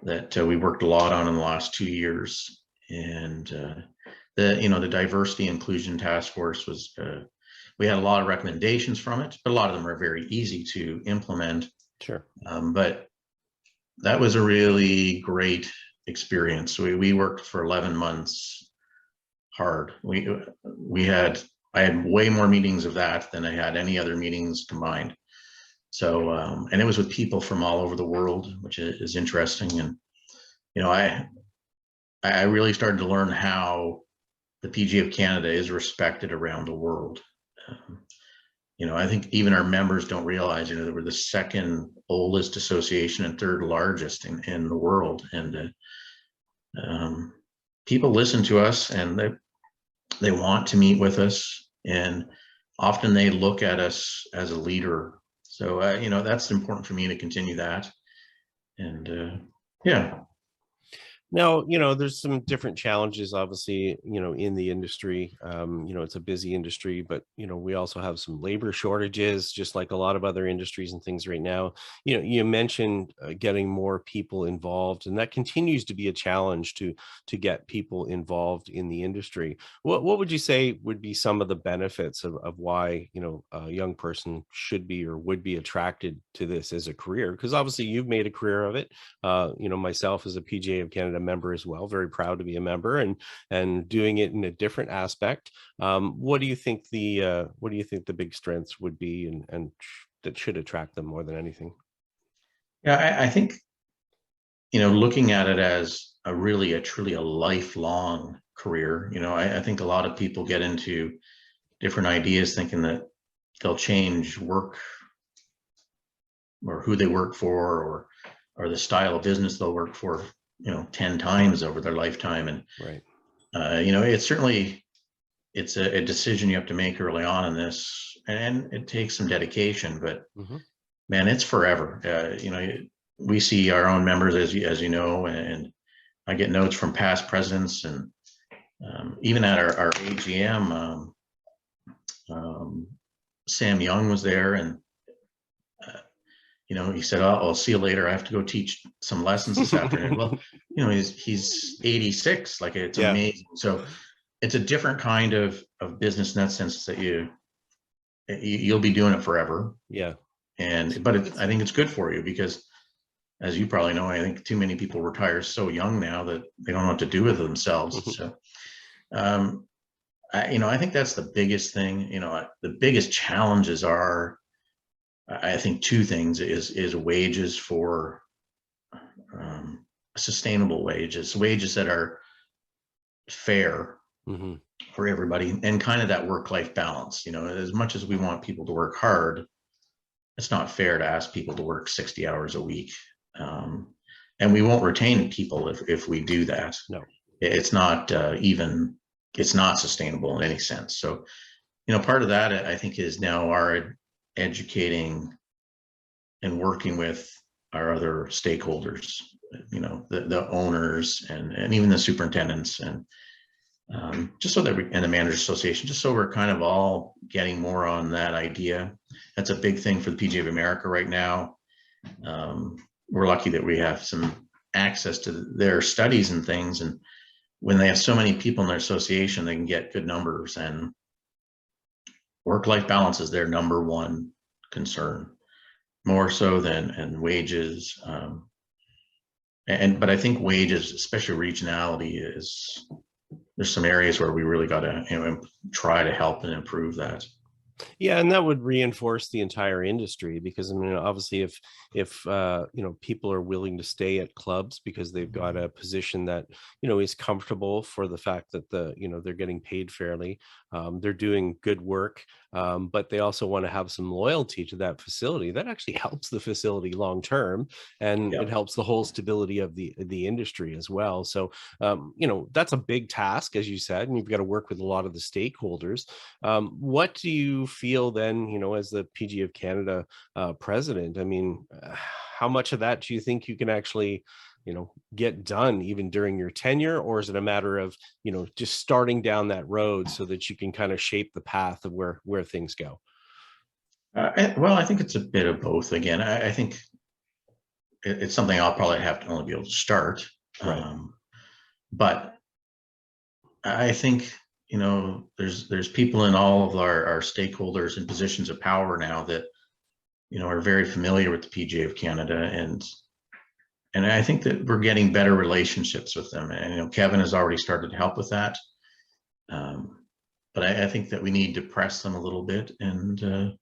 that we worked a lot on in the last 2 years. And the diversity inclusion task force was, we had a lot of recommendations from it, but a lot of them are very easy to implement. Sure. But that was a really great experience. We worked for 11 months hard. I had way more meetings of that than I had any other meetings combined. So, and it was with people from all over the world, which is interesting. And, I really started to learn how the PGA of Canada is respected around the world. I think even our members don't realize, that we're the second oldest association and third largest in the world. And people listen to us, and they want to meet with us, and often they look at us as a leader. So, that's important for me to continue that. And yeah. Now, there's some different challenges, obviously, in the industry. It's a busy industry, but, we also have some labor shortages, just like a lot of other industries and things right now. You mentioned getting more people involved, and that continues to be a challenge to get people involved in the industry. What would you say would be some of the benefits of why, a young person should be or would be attracted to this as a career? Because obviously you've made a career of it. Myself as a PGA of Canada member as well, very proud to be a member and doing it in a different aspect. What do you think the big strengths would be, and that should attract them more than anything? Yeah, I think, looking at it as a truly a lifelong career. I think a lot of people get into different ideas thinking that they'll change work or who they work for, or the style of business they'll work for 10 times over their lifetime. And right, it's a decision you have to make early on in this, and it takes some dedication, but man, it's forever. We see our own members, as you know, and I get notes from past presidents, and even at our AGM, Sam Young was there, and he said, I'll see you later. I have to go teach some lessons this afternoon. Well, he's 86. Like, it's amazing. So it's a different kind of business in that sense, that you'll be doing it forever. Yeah. But I think it's good for you, because as you probably know, I think too many people retire so young now that they don't know what to do with themselves. So, I think that's the biggest thing. The biggest challenges are, I think, two things is wages for sustainable wages that are fair for everybody, and kind of that work-life balance. As much as we want people to work hard, it's not fair to ask people to work 60 hours a week. And we won't retain people if we do that. No, it's not it's not sustainable in any sense. So, part of that, I think, is now our educating and working with our other stakeholders, the owners and even the superintendents, and just so that we, and the Managers Association, just so we're kind of all getting more on that idea. That's a big thing for the PGA of America right now. We're lucky that we have some access to their studies and things. And when they have so many people in their association, they can get good numbers, and work-life balance is their number one concern, more so than wages. But I think wages, especially regionality, there's some areas where we really got to try to help and improve that. Yeah, and that would reinforce the entire industry, because I mean, obviously, if people are willing to stay at clubs because they've got a position that is comfortable for the fact that they're getting paid fairly, they're doing good work, but they also want to have some loyalty to that facility. That actually helps the facility long term, and it helps the whole stability of the industry as well. So that's a big task, as you said, and you've got to work with a lot of the stakeholders. What do you feel then, as the PGA of Canada president? I mean, how much of that do you think you can actually get done even during your tenure, or is it a matter of just starting down that road so that you can kind of shape the path of where things go? Well, I think it's a bit of both. Again, I think it's something I'll probably have to only be able to start, right. But I think there's people in all of our stakeholders in positions of power now that are very familiar with the PGA of Canada, and I think that we're getting better relationships with them. And Kevin has already started to help with that, but I think that we need to press them a little bit and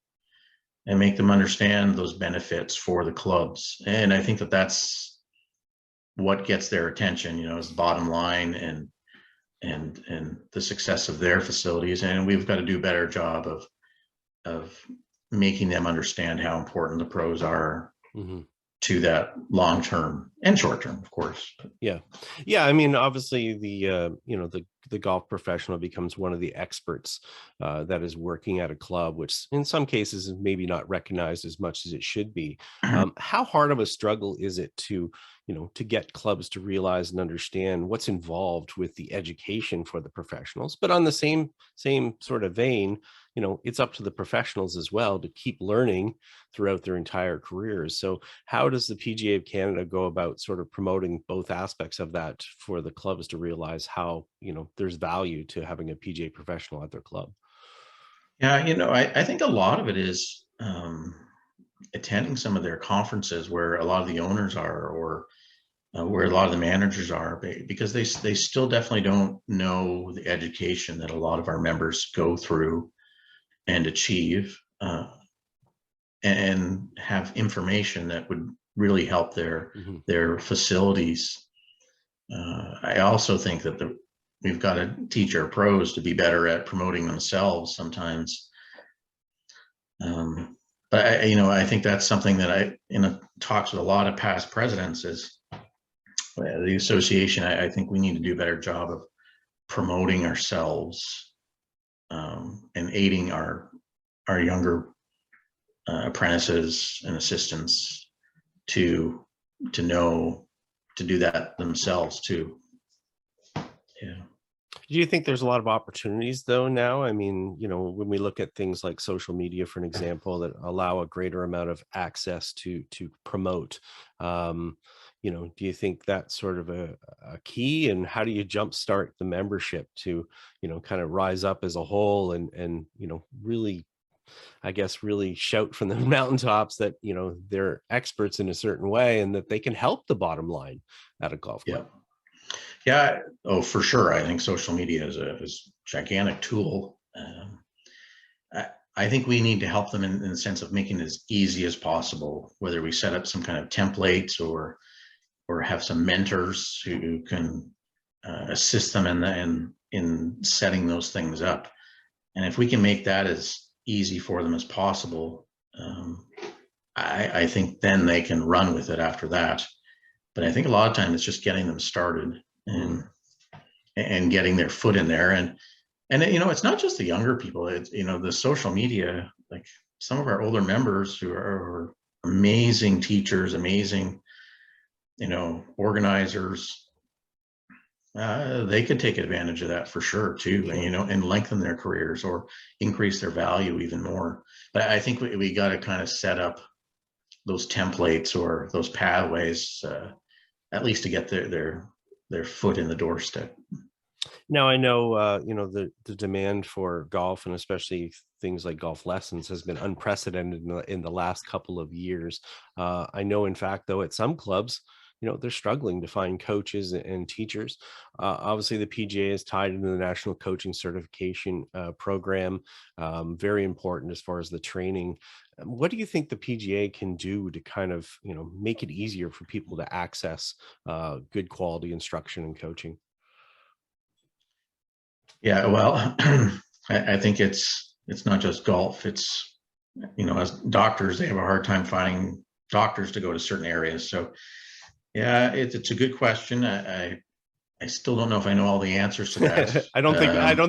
make them understand those benefits for the clubs. And I think that that's what gets their attention. Is the bottom line and the success of their facilities. And we've got to do a better job of making them understand how important the pros are to that long term and short term, of course. Yeah. I mean, obviously, the golf professional becomes one of the experts that is working at a club, which in some cases is maybe not recognized as much as it should be. How hard of a struggle is it to get clubs to realize and understand what's involved with the education for the professionals? But on the same sort of vein, it's up to the professionals as well to keep learning throughout their entire careers. So how does the PGA of Canada go about sort of promoting both aspects of that for the clubs to realize how, there's value to having a PGA professional at their club? Yeah, I think a lot of it is attending some of their conferences where a lot of the owners are, or where a lot of the managers are, because they still definitely don't know the education that a lot of our members go through and achieve, and have information that would really help their facilities. I also think that we've got to teach our pros to be better at promoting themselves sometimes. But I think that's something that talks with a lot of past presidents is the association. I think we need to do a better job of promoting ourselves, and aiding our younger apprentices and assistants to know to do that themselves too. Yeah. Do you think there's a lot of opportunities though now? I mean, when we look at things like social media, for an example, that allow a greater amount of access to promote, do you think that's sort of a key? And how do you jumpstart the membership to, kind of rise up as a whole and really, I guess, really shout from the mountaintops that, they're experts in a certain way and that they can help the bottom line at a golf club? Yeah. Oh, for sure. I think social media is a gigantic tool. I think we need to help them in the sense of making it as easy as possible, whether we set up some kind of templates or have some mentors who can assist them in setting those things up. And if we can make that as easy for them as possible, I think then they can run with it after that. But I think a lot of times it's just getting them started and getting their foot in there. And it's not just the younger people. It's the social media, like some of our older members who are amazing teachers, amazing organizers. they could take advantage of that for sure too, and, you know, and lengthen their careers or increase their value even more. But I think we got to kind of set up those templates or those pathways, at least to get their foot in the doorstep. Now, I know, you know, the demand for golf, and especially things like golf lessons, has been unprecedented in the last couple of years. I know, in fact, though, at some clubs, you know, they're struggling to find coaches and teachers. Obviously, the PGA is tied into the National Coaching Certification Program, very important as far as the training. What do you think the PGA can do to kind of, you know, make it easier for people to access good quality instruction and coaching? Yeah, well, I think it's not just golf. It's, you know, as doctors, they have a hard time finding doctors to go to certain areas. So yeah, it's a good question. I still don't know if I know all the answers to that. I don't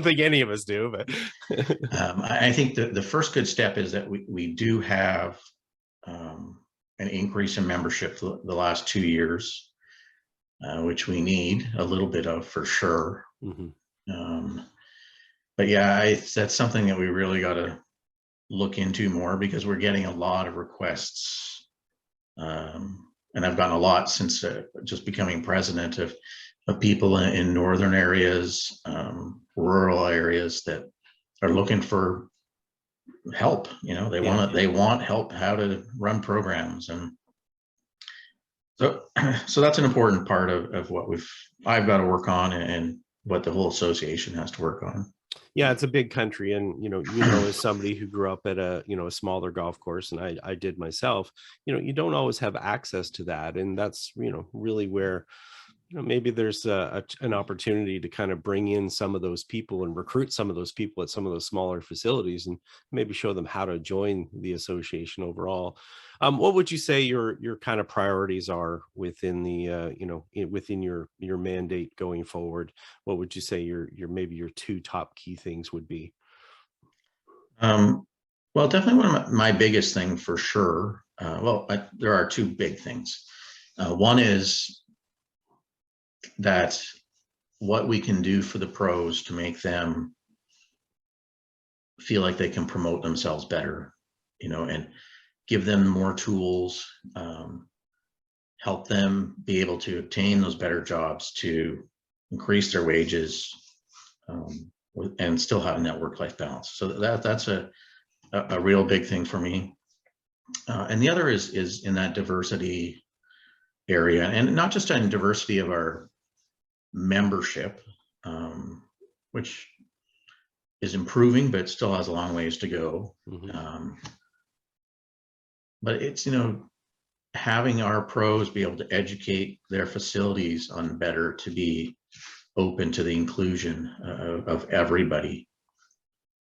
think any of us do, but I think the first good step is that we do have an increase in membership the last 2 years, which we need a little bit of for sure. But yeah, that's something that we really got to look into more, because we're getting a lot of requests. And I've gotten a lot since just becoming president of people in northern areas, rural areas, that are looking for help. You know, they want help how to run programs. And so that's an important part of what I've got to work on, and what the whole association has to work on. Yeah, it's a big country, and you know, as somebody who grew up at a smaller golf course, and I did myself, you know, you don't always have access to that, and that's, you know, really where, you know, maybe there's an opportunity to kind of bring in some of those people and recruit some of those people at some of those smaller facilities, and maybe show them how to join the association overall. What would you say your kind of priorities are within the within your mandate going forward? What would you say your maybe your 2 top key things would be? Well, definitely one of my biggest thing for sure. There are 2 big things. One is that what we can do for the pros to make them feel like they can promote themselves better, you know, and give them more tools, help them be able to obtain those better jobs, to increase their wages, and still have a work-life balance. So that's a real big thing for me. And the other is in that diversity area, and not just in diversity of our membership, which is improving, but still has a long ways to go. But it's, you know, having our pros be able to educate their facilities on better to be open to the inclusion of everybody.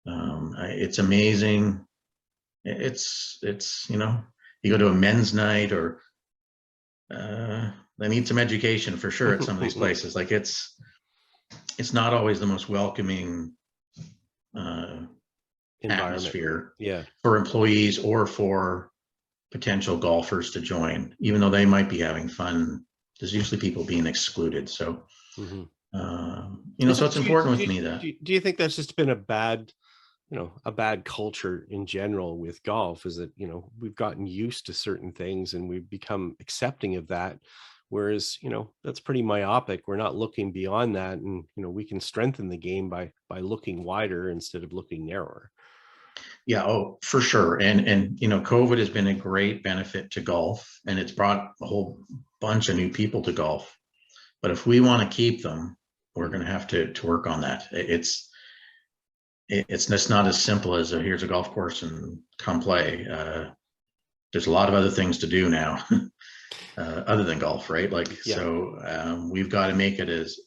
It's amazing. It's you know, you go to a men's night, or they need some education for sure at some of these places. Like it's not always the most welcoming atmosphere for employees or for potential golfers to join, even though they might be having fun. There's usually people being excluded. So, you know, so it's important with me that. Do you think that's just been a bad culture in general with golf? Is that, you know, we've gotten used to certain things and we've become accepting of that, whereas, you know, that's pretty myopic. We're not looking beyond that, and, you know, we can strengthen the game by looking wider instead of looking narrower. Yeah, oh, for sure. And you know, COVID has been a great benefit to golf, and it's brought a whole bunch of new people to golf. But if we want to keep them, we're going to have to work on that. It's just not as simple as here's a golf course and come play. There's a lot of other things to do now, other than golf, right? So we've got to make it as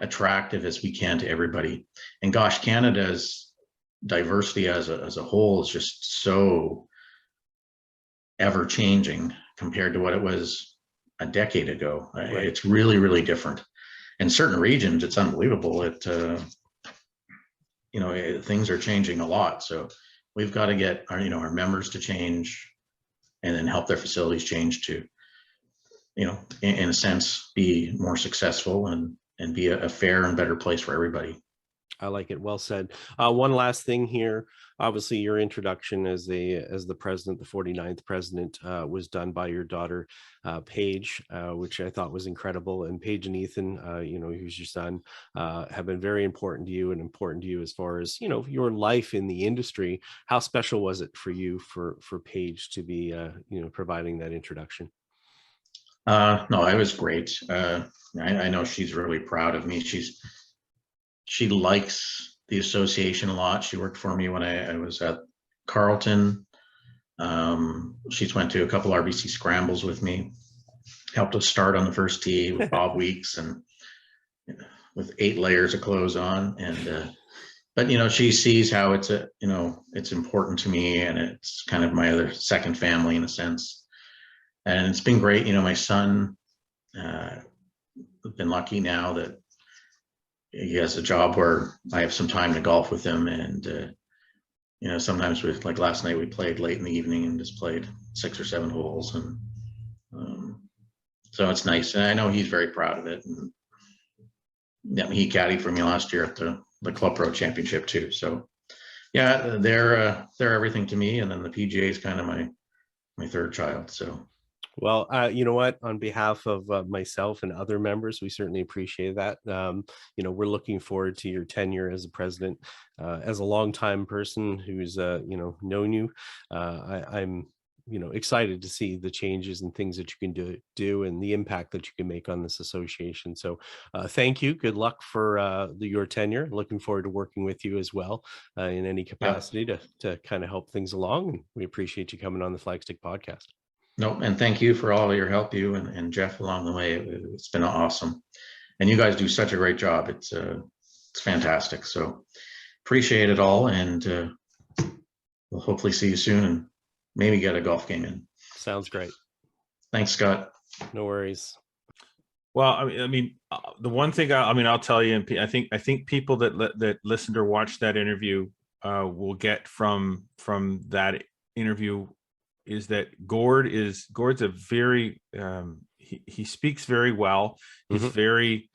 attractive as we can to everybody. And gosh, Canada's diversity as a whole is just so ever changing compared to what it was a decade ago. Right. It's really, really different. In certain regions, it's unbelievable. You know, things are changing a lot. So we've got to get our members to change, and then help their facilities change to, you know, in a sense, be more successful and be a fair and better place for everybody. I like it. Well said. One last thing here. Obviously, your introduction as the president, the 49th president, was done by your daughter, Paige, which I thought was incredible. And Paige and Ethan, who's your son, have been very important to you and important to you as far as, your life in the industry. How special was it for you for Paige to be, providing that introduction? No, it was great. I know she's really proud of me. She likes the association a lot. She worked for me when I was at Carleton. She's went to a couple RBC scrambles with me, helped us start on the first tee with Bob Weeks and with 8 layers of clothes on. And, but, she sees how it's it's important to me, and it's kind of my other second family in a sense. And it's been great. My son, I've been lucky now that he has a job where I have some time to golf with him. And, sometimes like last night, we played late in the evening and just played 6 or 7 holes. And so it's nice. And I know he's very proud of it. And yeah, he caddied for me last year at the Club Pro Championship too. So yeah, they're everything to me. And then the PGA is kind of my third child. So. Well, you know what? On behalf of myself and other members, we certainly appreciate that. We're looking forward to your tenure as a president. As a longtime person who's, known you, I'm, excited to see the changes and things that you can do and the impact that you can make on this association. So thank you. Good luck for your tenure. Looking forward to working with you as well in any capacity to kind of help things along. And we appreciate you coming on the Flagstick podcast. No, and thank you for all of your help, you and Jeff along the way. It's been awesome. And you guys do such a great job. It's fantastic. So appreciate it all. And we'll hopefully see you soon and maybe get a golf game in. Sounds great. Thanks, Scott. No worries. Well, I mean, the one thing I'll tell you, and I think people that listened or watched that interview will get from that interview is that Gord's a very he speaks very well. He's very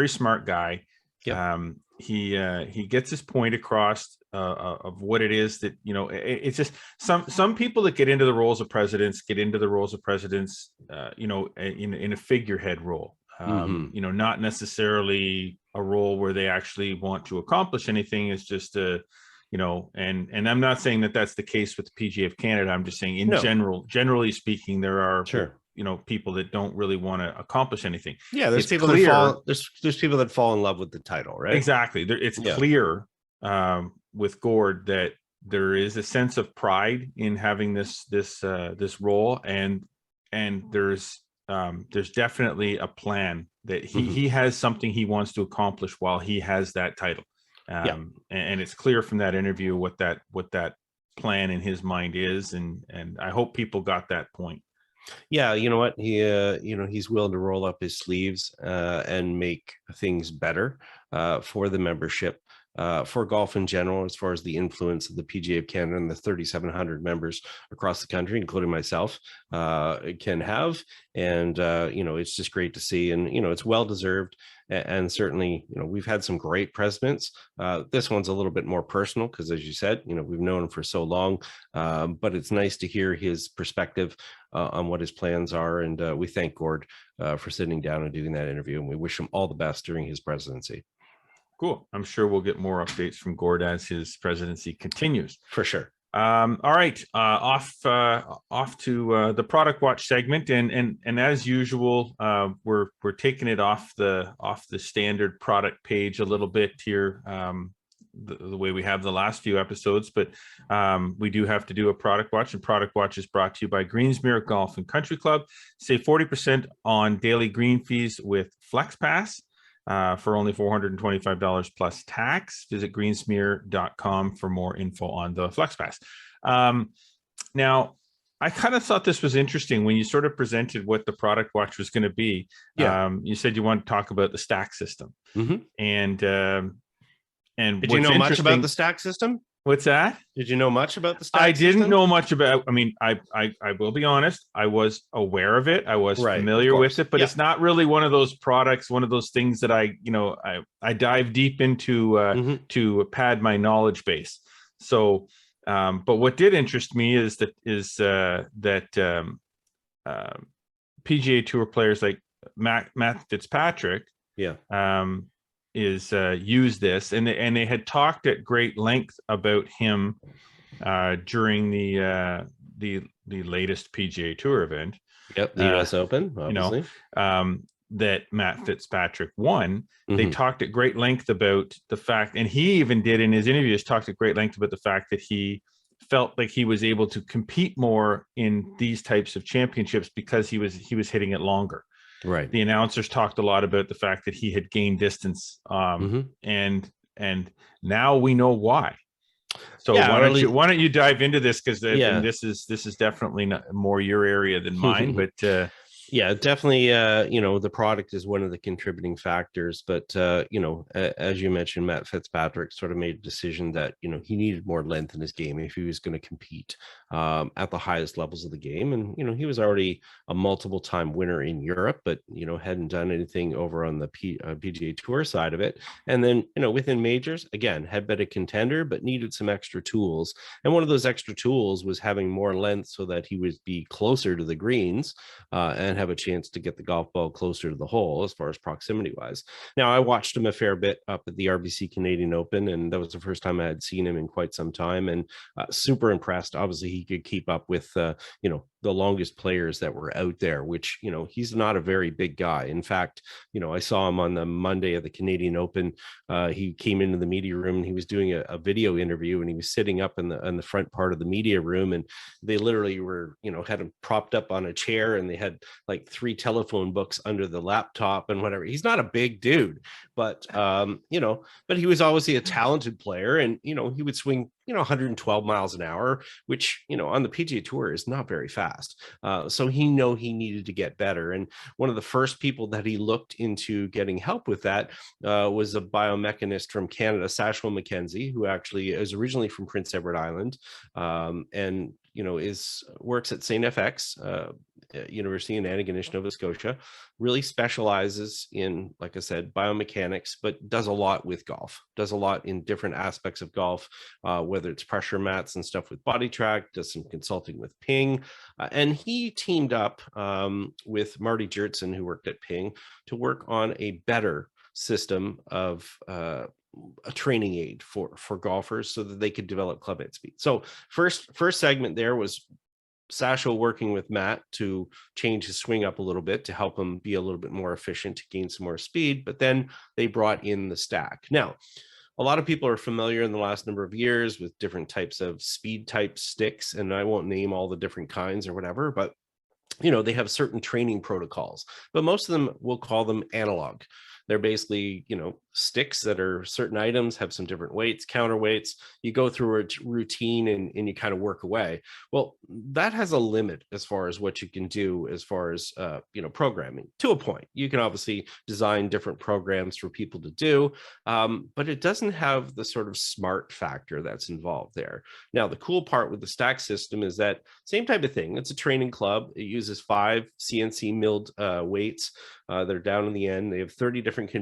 smart guy. Yep. He gets his point across of what it is that it's just some people that get into the roles of presidents in a figurehead role. Not necessarily a role where they actually want to accomplish anything. It's just and I'm not saying that that's the case with the PGA of Canada. I'm just saying generally speaking, there are people that don't really want to accomplish anything. Yeah, there's people that fall in love with the title, right? Exactly. It's clear with Gord that there is a sense of pride in having this role, and there's definitely a plan that he has something he wants to accomplish while he has that title. And it's clear from that interview what that plan in his mind is, and I hope people got that point. Yeah, you know what, he's willing to roll up his sleeves and make things better for the membership, for golf in general, as far as the influence of the PGA of Canada and the 3,700 members across the country, including myself, can have. And it's just great to see, and it's well deserved. And certainly, we've had some great presidents. This one's a little bit more personal because, as you said, we've known him for so long. But it's nice to hear his perspective on what his plans are. And we thank Gord for sitting down and doing that interview. And we wish him all the best during his presidency. Cool. I'm sure we'll get more updates from Gord as his presidency continues. For sure. All right, off to the product watch segment, and as usual, we're taking it off the standard product page a little bit here, the way we have the last few episodes, but we do have to do a product watch, and product watch is brought to you by Greensmere Golf and Country Club. Save 40% on daily green fees with FlexPass. For only $425 plus tax. Visit greensmere.com for more info on the FlexPass. Now, I kind of thought this was interesting when you sort of presented what the product watch was going to be. You said you want to talk about the stack system. And did you know much about the stack system? What's that? Did you know much about the stack I didn't system? know much about. I mean, I will be honest. I was aware of it. I was Right, of familiar with course. it, but Yeah. it's not really one of those products. One of those things that I dive deep into to pad my knowledge base. So, but what did interest me is that PGA Tour players like Matt Fitzpatrick, Yeah. use this, and they had talked at great length about him during the latest PGA Tour event. Yep, the U.S. Open, obviously. That Matt Fitzpatrick won. They talked at great length about the fact, and he even did in his interviews talked at great length about the fact that he felt like he was able to compete more in these types of championships because he was hitting it longer. Right. The announcers talked a lot about the fact that he had gained distance, and now we know why. So Yeah, why don't you dive into this, because this is definitely more your area than mine, but yeah, definitely. The product is one of the contributing factors, but as you mentioned, Matt Fitzpatrick sort of made a decision that he needed more length in his game if he was going to compete at the highest levels of the game. And he was already a multiple-time winner in Europe, but hadn't done anything over on the PGA Tour side of it. And then within majors, again, had been a contender, but needed some extra tools. And one of those extra tools was having more length so that he would be closer to the greens and have a chance to get the golf ball closer to the hole as far as proximity wise. Now, I watched him a fair bit up at the RBC Canadian Open, and that was the first time I had seen him in quite some time, and super impressed. Obviously, he could keep up with the longest players that were out there, which he's not a very big guy. In fact, I saw him on the Monday of the Canadian Open. He came into the media room and he was doing a video interview, and he was sitting up in the front part of the media room, and they literally were had him propped up on a chair, and they had like 3 telephone books under the laptop and whatever. He's not a big dude, but but he was obviously a talented player, and he would swing 112 miles an hour, which on the PGA Tour is not very fast. So he needed to get better, and one of the first people that he looked into getting help with that was a biomechanist from Canada, Sasha Mckenzie, who actually is originally from Prince Edward Island, and works at St. FX University in Antigonish, Nova Scotia, really specializes in, like I said, biomechanics, but does a lot with golf, does a lot in different aspects of golf, whether it's pressure mats and stuff with Body Track, does some consulting with Ping. And he teamed up with Marty Jertson, who worked at Ping, to work on a better system of a training aid for golfers so that they could develop club head speed. So first segment there was Sasha working with Matt to change his swing up a little bit to help him be a little bit more efficient, to gain some more speed. But then they brought in the stack. Now, a lot of people are familiar in the last number of years with different types of speed type sticks, and I won't name all the different kinds or whatever, but they have certain training protocols, but most of them, we'll call them analog. They're basically, sticks that are certain items, have some different weights, counterweights. You go through a routine and you kind of work away. Well, that has a limit as far as what you can do as far as, programming to a point. You can obviously design different programs for people to do, but it doesn't have the sort of smart factor that's involved there. Now, the cool part with the stack system is that same type of thing. It's a training club. It uses 5 CNC milled weights. They're down in the end. They have 30 different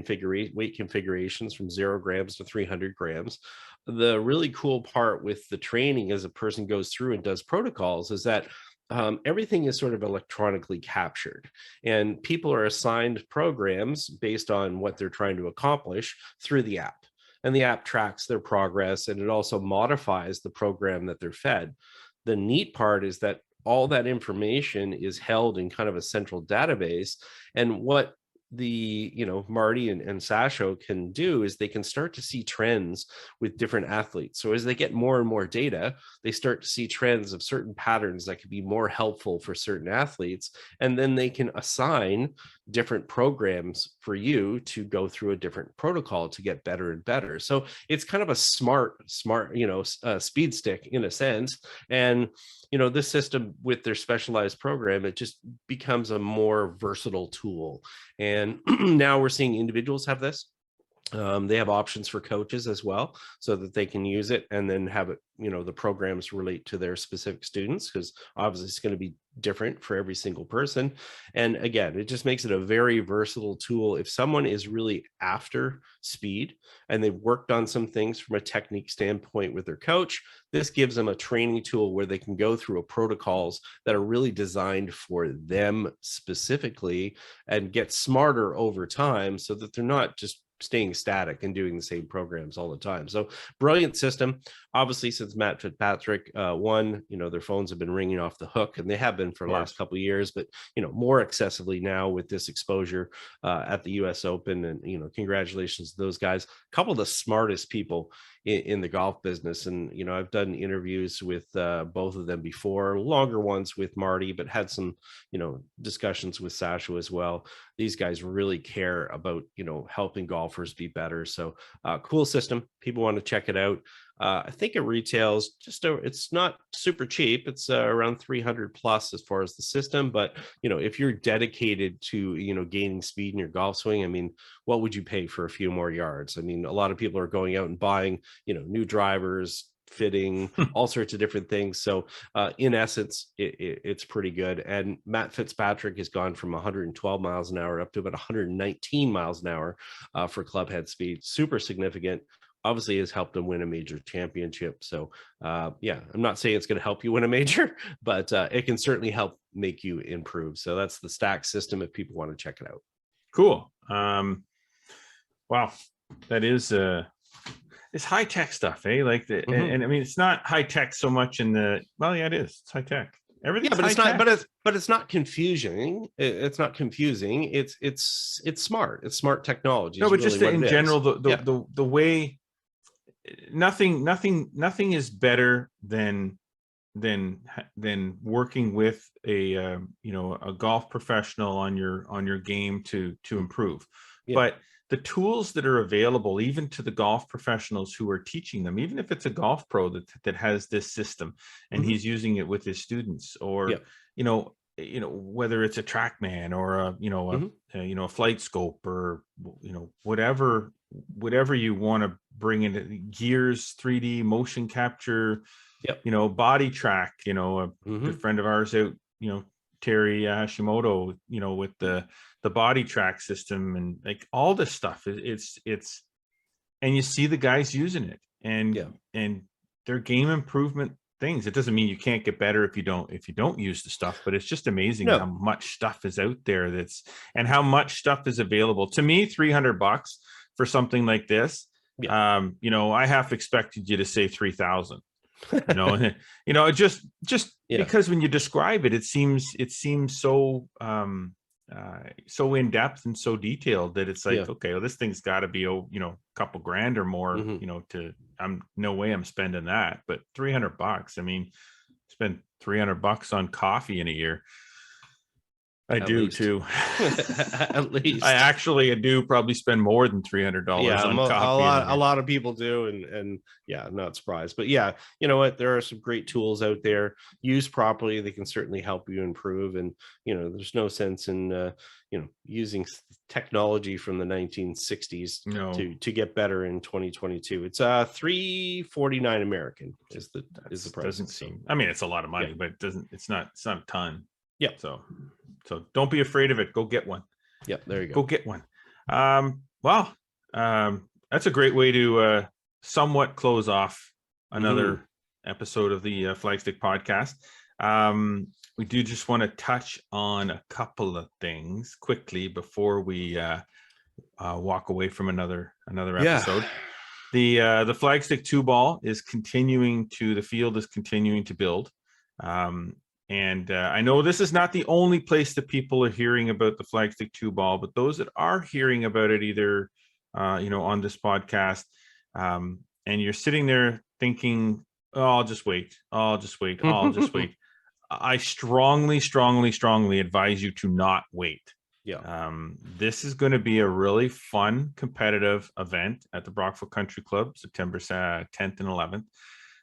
weight configurations from 0 grams to 300 grams. The really cool part with the training as a person goes through and does protocols is that everything is sort of electronically captured, and people are assigned programs based on what they're trying to accomplish through the app. And the app tracks their progress, and it also modifies the program that they're fed. The neat part is that all that information is held in kind of a central database. And what the Marty and Sasha can do is they can start to see trends with different athletes. So as they get more and more data, they start to see trends of certain patterns that could be more helpful for certain athletes, and then they can assign different programs for you to go through a different protocol to get better and better. So it's kind of a smart speed stick in a sense. And this system with their specialized program, it just becomes a more versatile tool. And now we're seeing individuals have this. They have options for coaches as well, so that they can use it and then have it, the programs relate to their specific students, because obviously it's going to be different for every single person. And again, it just makes it a very versatile tool. If someone is really after speed and they've worked on some things from a technique standpoint with their coach, this gives them a training tool where they can go through protocols that are really designed for them specifically and get smarter over time, so that they're not just staying static and doing the same programs all the time. So brilliant system. Obviously, since Matt Fitzpatrick won, their phones have been ringing off the hook, and they have been for the last couple of years, but more excessively now with this exposure at the US Open. And congratulations to those guys. A couple of the smartest people in the golf business. And I've done interviews with both of them before, longer ones with Marty, but had some discussions with Sasha as well. These guys really care about helping golfers be better. So cool system. People want to check it out. I think it retails it's not super cheap. It's around 300 plus as far as the system. But, if you're dedicated to, gaining speed in your golf swing, I mean, what would you pay for a few more yards? I mean, a lot of people are going out and buying, new drivers, fitting, all sorts of different things. So in essence, it's pretty good. And Matt Fitzpatrick has gone from 112 miles an hour up to about 119 miles an hour for club head speed. Super significant. Obviously has helped him win a major championship. So yeah, I'm not saying it's going to help you win a major, but it can certainly help make you improve. So that's the stack system if people want to check it out. Cool. Wow, that is it's high tech stuff, eh? Like and I mean, it's not high tech so much in the, well, yeah, it is. It's high tech. Everything, but it's not. But it's not confusing. It's not confusing. It's smart. It's smart technology. No, but just in general, the way. Nothing is better than working with a golf professional on your game to improve. But the tools that are available even to the golf professionals who are teaching them, even if it's a golf pro that has this system and he's using it with his students, or whether it's a TrackMan or a flight scope, or whatever you want to bring into gears, 3D motion capture, body track, a good friend of ours out, Terry Hashimoto, with the body track system, and like all this stuff, it's and you see the guys using it, and their game improvement things. It doesn't mean you can't get better if you don't use the stuff, but it's just amazing how much stuff is out there and how much stuff is available. To me, $300 for something like this, I half expected you to say 3,000. Just because when you describe it, it seems so so in depth and so detailed that it's like, okay, well, this thing's got to be a couple grand or more, I'm no way I'm spending that. But $300, I mean, spend $300 on coffee in a year. I do too. At least I do probably spend more than $300 on coffee. A lot of people do, and I'm not surprised. But yeah, you know what? There are some great tools out there. Used properly, they can certainly help you improve. And there's no sense in using technology from the 1960s to get better in 2022. It's $349 American is the price. Doesn't seem. I mean, it's a lot of money, but it doesn't. It's not a ton. Yeah. So don't be afraid of it. Go get one. Yeah, there you go. Go get one. That's a great way to somewhat close off another episode of the Flagstick podcast. We do just want to touch on a couple of things quickly before we walk away from another episode. The Flagstick 2-ball is the field is continuing to build. And I know this is not the only place that people are hearing about the Flagstick 2-ball, but those that are hearing about it either, on this podcast, and you're sitting there thinking, oh, I'll just wait. I strongly advise you to not wait. This is going to be a really fun, competitive event at the Brockville Country Club, September 10th and 11th.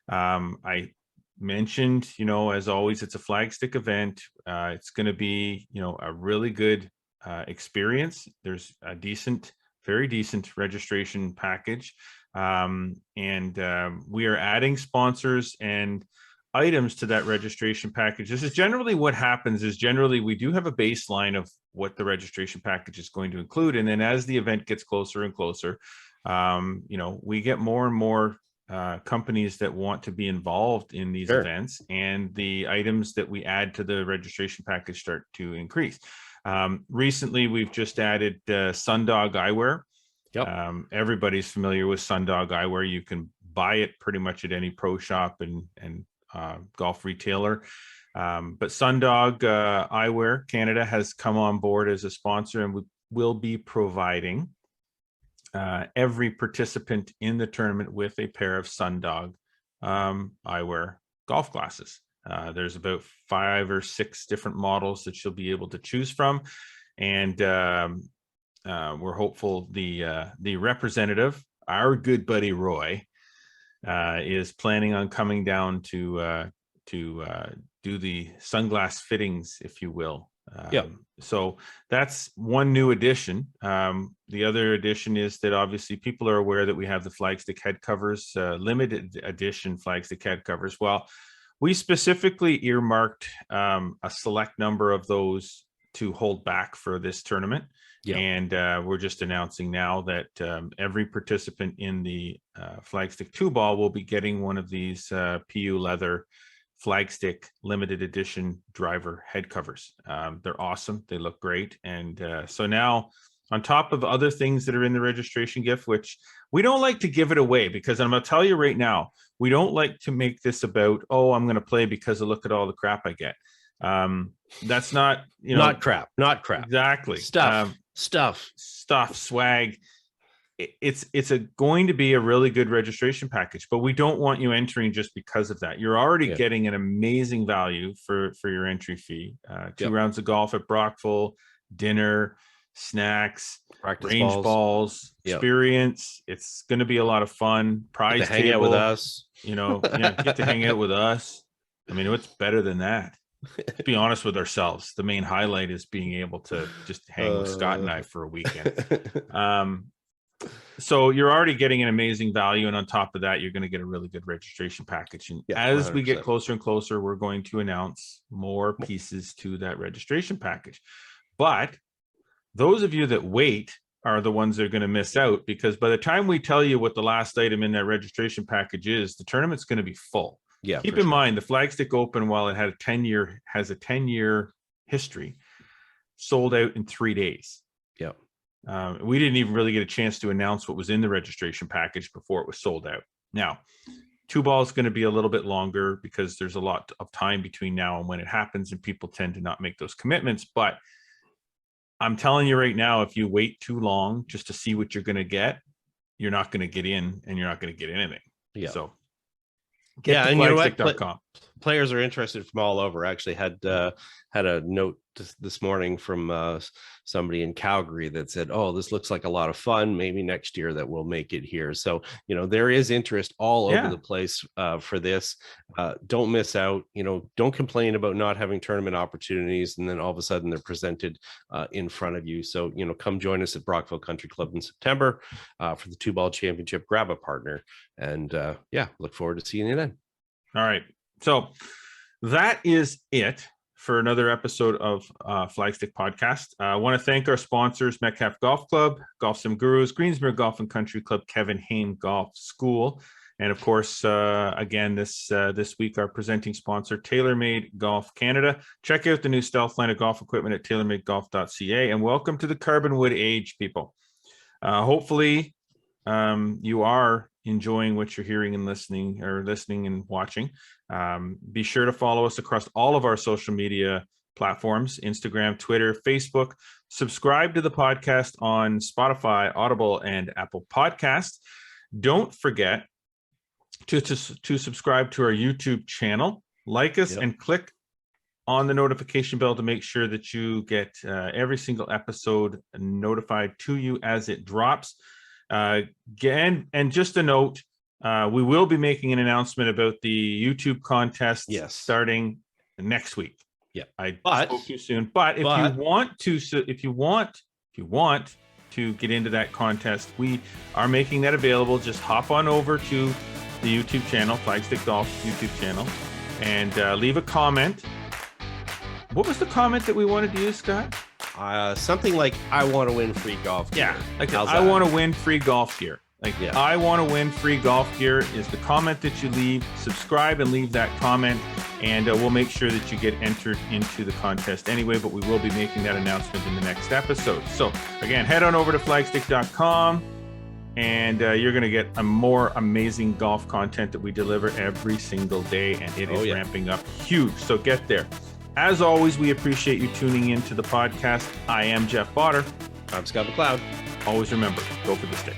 I mentioned, as always, it's a Flagstick event. It's going to be, a really good experience. There's a decent very decent registration package. We are adding sponsors and items to that registration package. This is generally what happens is generally we do have a baseline of what the registration package is going to include. And then as the event gets closer and closer, we get more and more companies that want to be involved in these events, and the items that we add to the registration package start to increase. Recently, we've just added Sundog eyewear. Everybody's familiar with Sundog eyewear. You can buy it pretty much at any pro shop and golf retailer. But Sundog Eyewear Canada has come on board as a sponsor, and we will be providing every participant in the tournament with a pair of Sundog eyewear golf glasses. There's about 5 or 6 different models that you'll be able to choose from, and we're hopeful the representative, our good buddy Roy, is planning on coming down to do the sunglass fittings, if you will. So that's one new addition. The other addition is that obviously people are aware that we have the Flagstick head covers, limited edition Flagstick head covers. Well, we specifically earmarked a select number of those to hold back for this tournament. And we're just announcing now that every participant in the Flagstick 2-ball will be getting one of these PU leather Flagstick limited edition driver head covers. They're awesome. They look great. And so now, on top of other things that are in the registration gift, which we don't like to give it away, because I'm going to tell you right now, we don't like to make this about, oh, I'm going to play because of look at all the crap I get. That's not, not crap. Exactly. Stuff, swag. It's going to be a really good registration package, but we don't want you entering just because of that. You're already getting an amazing value for your entry fee. 2 rounds of golf at Brockville, dinner, snacks, practice range balls, experience. It's going to be a lot of fun. Prize table, hang out with us. Get to hang out with us. I mean, what's better than that? To be honest with ourselves, the main highlight is being able to just hang with Scott and I for a weekend. So you're already getting an amazing value, and on top of that, you're going to get a really good registration package. And as 100%. We get closer and closer, we're going to announce more pieces to that registration package. But those of you that wait are the ones that are going to miss out, because by the time we tell you what the last item in that registration package is, the tournament's going to be full. Keep in mind, the Flagstick Open, while it had has a 10-year history, sold out in 3 days. We didn't even really get a chance to announce what was in the registration package before it was sold out. Now, 2-ball is going to be a little bit longer because there's a lot of time between now and when it happens, and people tend to not make those commitments. But I'm telling you right now, if you wait too long just to see what you're going to get, you're not going to get in, and you're not going to get anything. So get to flagstick.com. Players are interested from all over. I actually had a note this morning from somebody in Calgary that said, oh, this looks like a lot of fun. Maybe next year that we'll make it here. So, there is interest all over the place for this. Don't miss out. Don't complain about not having tournament opportunities, and then all of a sudden they're presented in front of you. So, come join us at Brockville Country Club in September for the 2-ball championship. Grab a partner, and look forward to seeing you then. All right. So that is it for another episode of Flagstick Podcast. I want to thank our sponsors, Metcalf Golf Club, Golf Sim Gurus, Greensmere Golf and Country Club, Kevin Haime Golf School, and of course, again, this week, our presenting sponsor, TaylorMade Golf Canada. Check out the new stealth line of golf equipment at taylormadegolf.ca, and welcome to the Carbonwood age, people. Hopefully, you are enjoying what you're hearing and listening and watching. Be sure to follow us across all of our social media platforms, Instagram, Twitter, Facebook. Subscribe to the podcast on Spotify, Audible, and Apple Podcasts. Don't forget to subscribe to our YouTube channel. Like us and click on the notification bell to make sure that you get every single episode notified to you as it drops. Again, and just a note, we will be making an announcement about the YouTube contest starting next week. I spoke too soon, but if you want to get into that contest, we are making that available. Just hop on over to the YouTube channel, Flagstick Golf YouTube channel, and leave a comment. What was the comment that we wanted to use, Scott? Something like, I want to win free golf gear. Yeah, like How's I that? want to win free golf gear. Like, Yeah. I want to win free golf gear is the comment that you leave. Subscribe and leave that comment, and we'll make sure that you get entered into the contest anyway, but we will be making that announcement in the next episode. So again, head on over to flagstick.com, and you're going to get a more amazing golf content that we deliver every single day, and it is ramping up huge. So get there. As always, we appreciate you tuning in to the podcast. I am Jeff Botter. I'm Scott McLeod. Always remember, go for the stick.